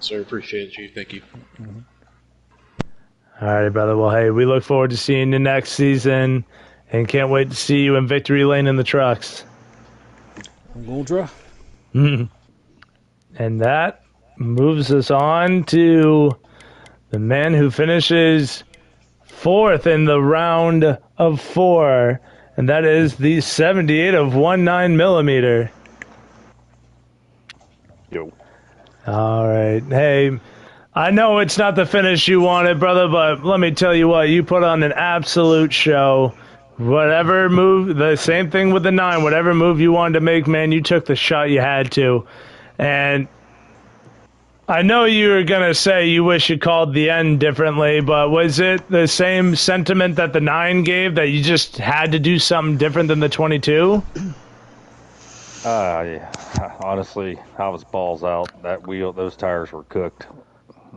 [SPEAKER 2] Sir, appreciate it, Chief. Thank you.
[SPEAKER 6] Mm-hmm.
[SPEAKER 1] alrighty, brother. Well, hey, we look forward to seeing you next season, and can't wait to see you in victory lane in the trucks.
[SPEAKER 6] I'm going to try.
[SPEAKER 1] And that moves us on to the man who finishes fourth in the round of 4, and that is the 78 of 19 millimeter.
[SPEAKER 4] Yo.
[SPEAKER 1] All right. Hey, I know it's not the finish you wanted, brother, but let me tell you what, you put on an absolute show. Whatever move, the same thing with the 9, whatever move you wanted to make, man, you took the shot you had to. And I know you were going to say you wish you called the end differently, but was it the same sentiment that the 9 gave, that you just had to do something different than the 22?
[SPEAKER 4] Yeah. Honestly, I was balls out. That wheel, those tires were cooked.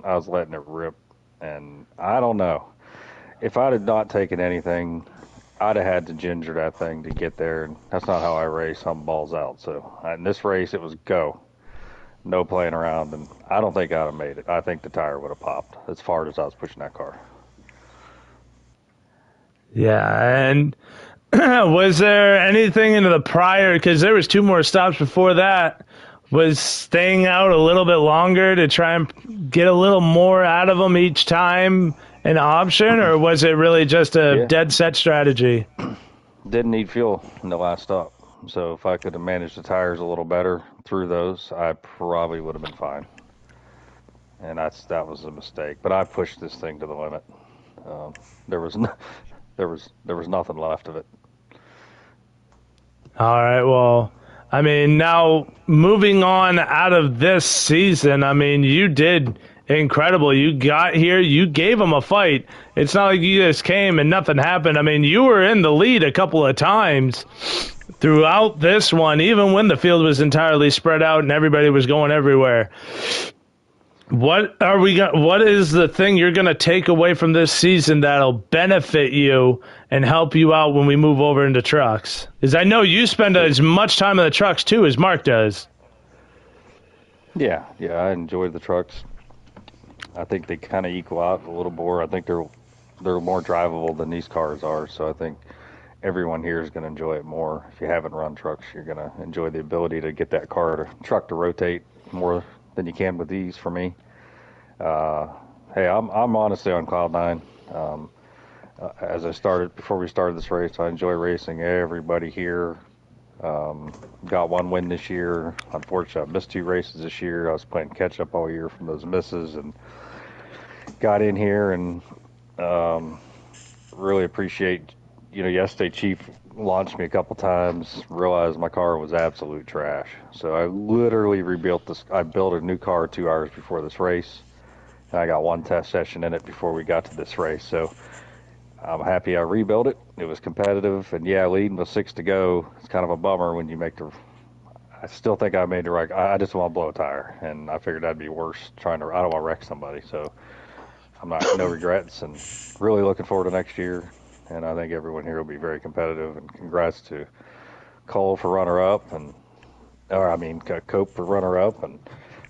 [SPEAKER 4] I was letting it rip, and I don't know. If I'd have not taken anything, I'd have had to ginger that thing to get there, and that's not how I race. I'm balls out. So in this race, it was go. No playing around, and I don't think I'd have made it. I think the tire would have popped as far as I was pushing that car.
[SPEAKER 1] Yeah, and was there anything into the prior, because there was 2 more stops before that, was staying out a little bit longer to try and get a little more out of them each time an option, or was it really just a dead set strategy?
[SPEAKER 4] Didn't need fuel in the last stop, so if I could have managed the tires a little better through those, I probably would have been fine. And that was a mistake. But I pushed this thing to the limit. There was nothing left of it.
[SPEAKER 1] All right, well, I mean, now moving on out of this season, I mean, you did incredible. You got here, you gave them a fight. It's not like you just came and nothing happened. I mean, you were in the lead a couple of times throughout this one, even when the field was entirely spread out and everybody was going everywhere. What is the thing you're going to take away from this season that'll benefit you and help you out when we move over into trucks? Because I know you spend as much time in the trucks too as Mark does.
[SPEAKER 4] Yeah, I enjoy the trucks. I think they kind of equal out a little more. I think they're more drivable than these cars are, so I think everyone here is going to enjoy it more. If you haven't run trucks, you're going to enjoy the ability to get that truck to rotate more than you can with these. For me, hey, I'm honestly on cloud 9. Before we started this race, I enjoy racing everybody here. Got 1 win this year. Unfortunately, I missed 2 races this year. I was playing catch up all year from those misses, and got in here and really appreciate yesterday Chief launched me a couple times, realized my car was absolute trash. So I literally rebuilt this. I built a new car 2 hours before this race, and I got one test session in it before we got to this race. So I'm happy I rebuilt it. It was competitive, and yeah, leading with 6 to go, it's kind of a bummer when you make the. I still think I made the right. I just want to blow a tire, and I figured that'd be worse trying to. I don't want to wreck somebody, so I'm not no regrets, and really looking forward to next year. And I think everyone here will be very competitive. And congrats to Cole for runner-up, Cope for runner-up, and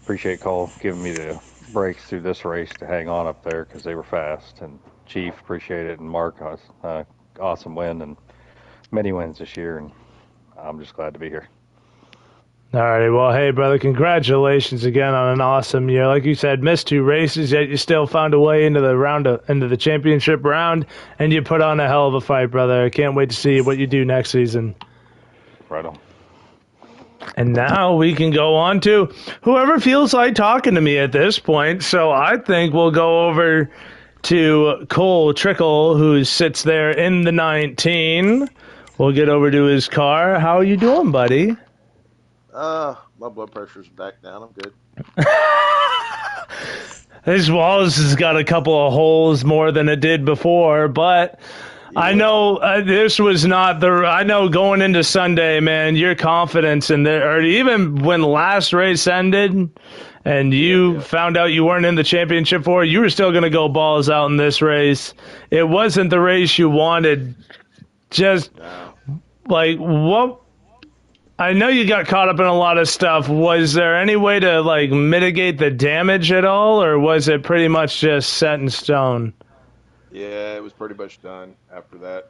[SPEAKER 4] appreciate Cole giving me the breaks through this race to hang on up there because they were fast. And Chief, appreciate it, and Mark, awesome win and many wins this year, and I'm just glad to be here.
[SPEAKER 1] All righty. Well, hey, brother, congratulations again on an awesome year. Like you said, missed 2 races, yet you still found a way into the championship round, and you put on a hell of a fight, brother. I can't wait to see what you do next season.
[SPEAKER 4] Right on.
[SPEAKER 1] And now we can go on to whoever feels like talking to me at this point. So I think we'll go over to Cole Trickle, who sits there in the 19. We'll get over to his car. How are you doing, buddy?
[SPEAKER 8] My blood pressure's back down. I'm good.
[SPEAKER 1] His Wallace has got a couple of holes more than it did before, but yeah. I know this was not I know going into Sunday, man, your confidence in there, or even when the last race ended and you found out you weren't in the championship for it, you were still going to go balls out in this race. It wasn't the race you wanted. Just like what? I know you got caught up in a lot of stuff. Was there any way to mitigate the damage at all, or was it pretty much just set in stone?
[SPEAKER 8] Yeah, it was pretty much done after that.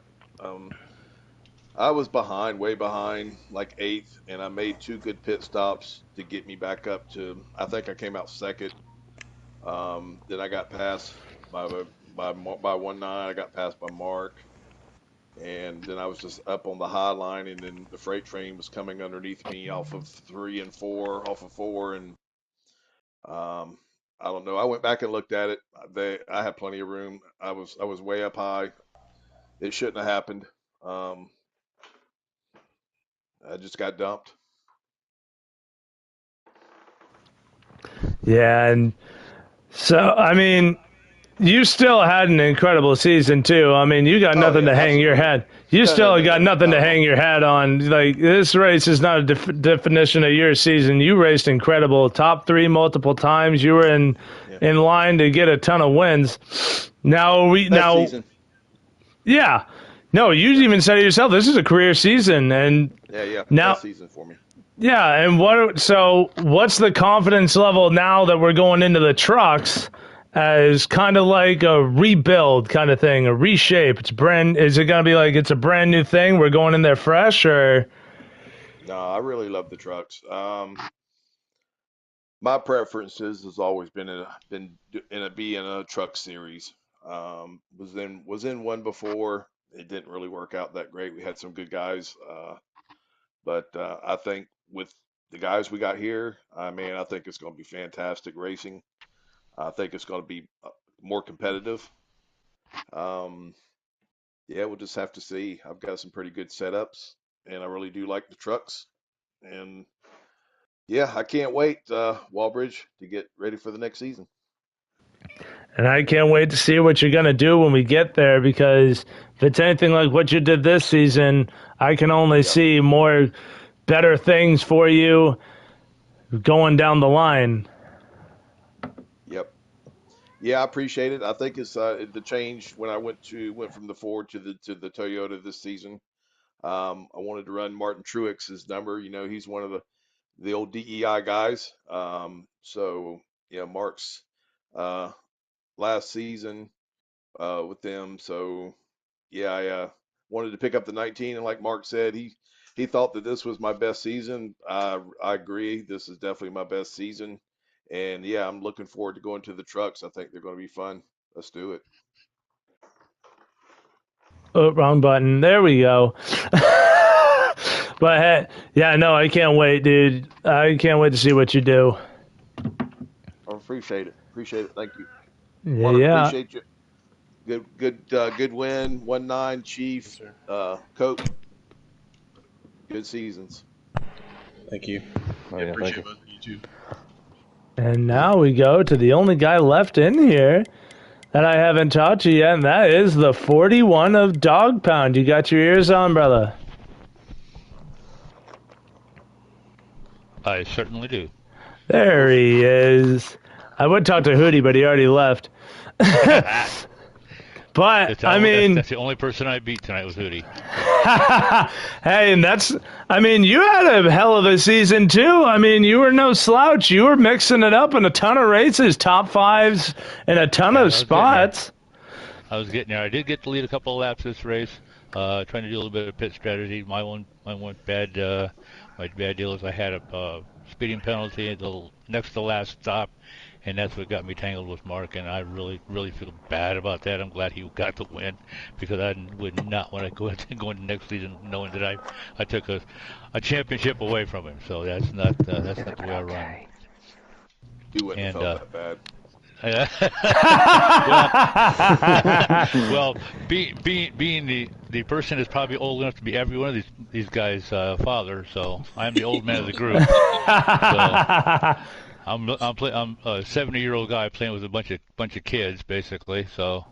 [SPEAKER 8] I was behind, way behind, like 8th, and I made 2 good pit stops to get me back up to. I think I came out 2nd. Then I got passed by 1-9. I got passed by Mark. And then I was just up on the high line, and then the freight train was coming underneath me off of 3 and 4, and I don't know. I went back and looked at it. I had plenty of room. I was way up high. It shouldn't have happened. I just got dumped.
[SPEAKER 1] Yeah, and so I mean, you still had an incredible season too. I mean, you got nothing to hang your head. You still got nothing to hang your hat on. Like, this race is not a definition of your season. You raced incredible, top 3 multiple times. You were in line to get a ton of wins.
[SPEAKER 8] Season.
[SPEAKER 1] Yeah, no, you even said it yourself. This is a career season, and
[SPEAKER 8] now best season for me.
[SPEAKER 1] Yeah, and what's the confidence level now that we're going into the trucks? As kind of like a rebuild kind of thing, a reshape. Is it going to be like it's a brand new thing? We're going in there fresh, or?
[SPEAKER 8] No, I really love the trucks. My preferences has always been in a truck series. Was in one before. It didn't really work out that great. We had some good guys, but I think with the guys we got here, I think it's going to be fantastic racing. I think it's going to be more competitive. We'll just have to see. I've got some pretty good setups, and I really do like the trucks. And I can't wait, Walbridge, to get ready for the next season.
[SPEAKER 1] And I can't wait to see what you're going to do when we get there, because if it's anything like what you did this season, I can only see more better things for you going down the line.
[SPEAKER 8] Yep. Yeah, I appreciate it. I think it's the change when I went from the Ford to the Toyota this season. I wanted to run Martin Truex's number. He's one of the old DEI guys. Mark's last season with them. So I wanted to pick up the 19, and like Mark said, he thought that this was my best season. I agree. This is definitely my best season. And I'm looking forward to going to the trucks. I think they're going to be fun. Let's do it.
[SPEAKER 1] Oh, wrong button. There we go. But hey, I can't wait, dude. I can't wait to see what you do.
[SPEAKER 8] I appreciate it. Thank you.
[SPEAKER 1] Yeah.
[SPEAKER 8] Appreciate you. Good win. 1-9, Chief.
[SPEAKER 2] Yes,
[SPEAKER 8] Cope. Good seasons.
[SPEAKER 2] Thank you.
[SPEAKER 4] Oh, yeah,
[SPEAKER 2] Appreciate
[SPEAKER 4] thank
[SPEAKER 2] both of you too.
[SPEAKER 1] And now we go to the only guy left in here that I haven't talked to yet, and that is the 41 of Dog Pound. You got your ears on, brother?
[SPEAKER 9] I certainly do.
[SPEAKER 1] There he is. I would talk to Hootie, but he already left. But, I mean...
[SPEAKER 9] That's the only person I beat tonight was Hootie.
[SPEAKER 1] Hey, and you had a hell of a season, too. I mean, you were no slouch. You were mixing it up in a ton of races, top fives, and a ton of spots.
[SPEAKER 9] I was getting there. I did get to lead a couple of laps this race, trying to do a little bit of pit strategy. My one bad deal is I had a speeding penalty at the next to last stop, and that's what got me tangled with Mark, and I really, really feel bad about that. I'm glad he got the win, because I would not want to go into next season knowing that I took a championship away from him. So that's not the way I run.
[SPEAKER 8] You wouldn't have felt that bad.
[SPEAKER 9] Well, being the person that's probably old enough to be every one of these guys' father, so I'm the old man of the group. So I'm a 70-year-old guy playing with a bunch of kids, basically. So,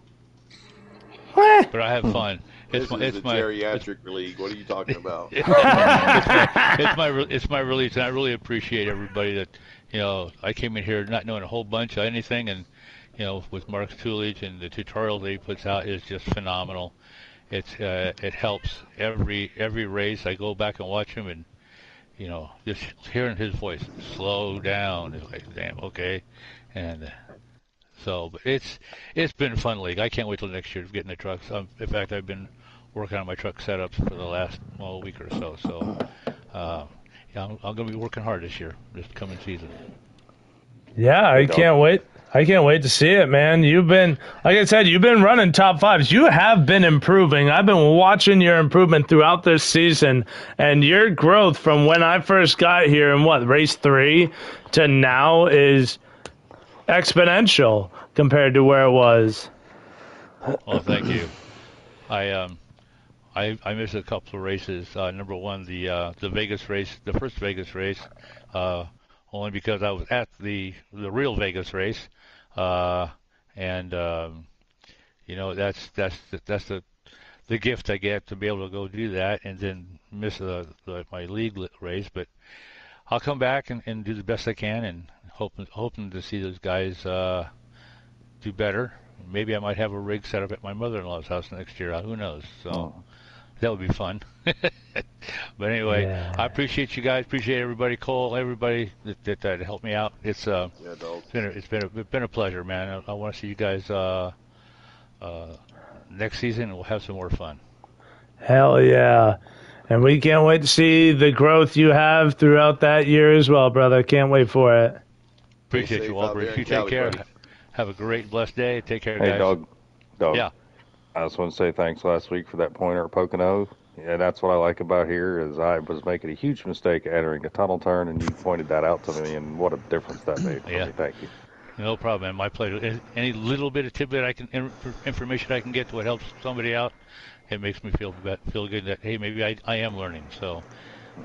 [SPEAKER 9] but I have fun.
[SPEAKER 8] It's my geriatric league. What are you talking about?
[SPEAKER 9] it's my release, and I really appreciate everybody that. I came in here not knowing a whole bunch of anything, and with Mark's Tutelage and the tutorials that he puts out is just phenomenal. It helps every race. I go back and watch him, and just hearing his voice, slow down. It's like, damn, okay, and so, but it's been a fun league. I can't wait till next year to get in the trucks. In fact, I've been working on my truck setups for the last week or so. So. I'm going to be working hard this year, this coming season.
[SPEAKER 1] Yeah, I can't wait. I can't wait to see it, man. You've been, like I said, you've been running top fives. You have been improving. I've been watching your improvement throughout this season, and your growth from when I first got here in race 3 to now is exponential compared to where it was.
[SPEAKER 9] Well, thank you. I missed a couple of races. Number one, the Vegas race, the first Vegas race, only because I was at the real Vegas race, and that's the gift I get to be able to go do that, and then miss my league race. But I'll come back and do the best I can, and hoping to see those guys do better. Maybe I might have a rig set up at my mother-in-law's house next year. Who knows? So. That would be fun. But anyway, yeah. I appreciate you guys. Appreciate everybody, Cole, everybody that helped me out. It's been a pleasure, man. I want to see you guys next season, and we'll have some more fun.
[SPEAKER 1] Hell yeah. And we can't wait to see the growth you have throughout that year as well, brother. Can't wait for it.
[SPEAKER 9] Appreciate you, Walter. You take care. Buddy. Have a great, blessed day. Take care, guys.
[SPEAKER 4] Hey, Dog.
[SPEAKER 9] Yeah.
[SPEAKER 4] I just want to say thanks last week for that pointer at Pocono. Yeah, that's what I like about here is I was making a huge mistake entering a tunnel turn, and you pointed that out to me, and what a difference that made for me. Thank you.
[SPEAKER 9] No problem, man. My pleasure. Any little bit of tidbit information I can get to what helps somebody out, it makes me feel good that, hey, maybe I am learning. So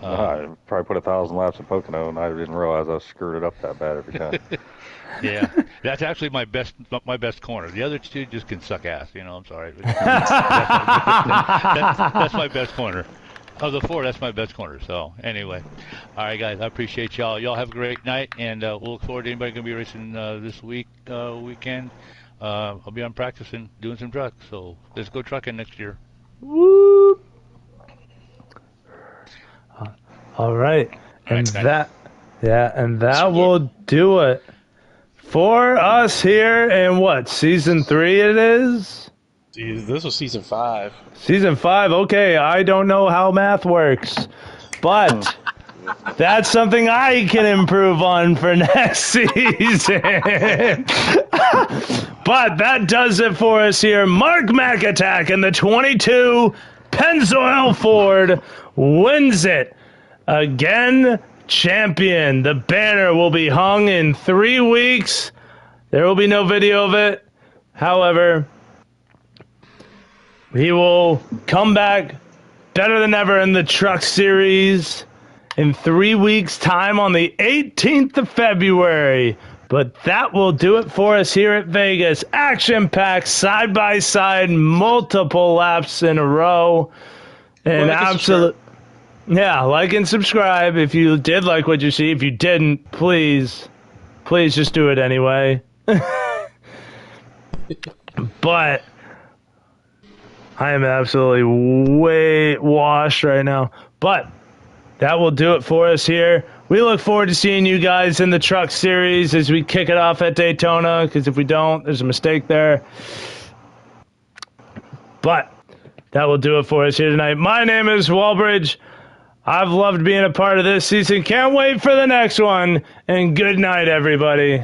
[SPEAKER 4] I probably put 1,000 laps at Pocono, and I didn't realize I screwed it up that bad every time.
[SPEAKER 9] Yeah, that's actually my best corner. The other two just can suck ass. I'm sorry. That's my best corner. Of the 4, that's my best corner. So anyway, all right, guys, I appreciate y'all. Y'all have a great night, and we'll look forward to anybody going to be racing this weekend. I'll be on practicing, doing some trucks. So let's go trucking next year.
[SPEAKER 1] Woo! All right, and that will do it for us here in season 3 it is?
[SPEAKER 2] Dude, this was season 5.
[SPEAKER 1] Season 5, okay. I don't know how math works, but that's something I can improve on for next season. But that does it for us here. Mark McAtack in the 22 Pennzoil Ford wins it. Again, champion. The banner will be hung in 3 weeks. There will be no video of it. However, he will come back better than ever in the Truck Series in 3 weeks' time on the 18th of February. But that will do it for us here at Vegas. Action-packed, side-by-side, multiple laps in a row. And absolute, yeah, like and subscribe if you did like what you see. If you didn't, please just do it anyway. But I am absolutely way washed right now. But that will do it for us here. We look forward to seeing you guys in the Truck Series as we kick it off at Daytona, because if we don't, there's a mistake there. But that will do it for us here tonight. My name is Walbridge. I've loved being a part of this season. Can't wait for the next one. And good night, everybody.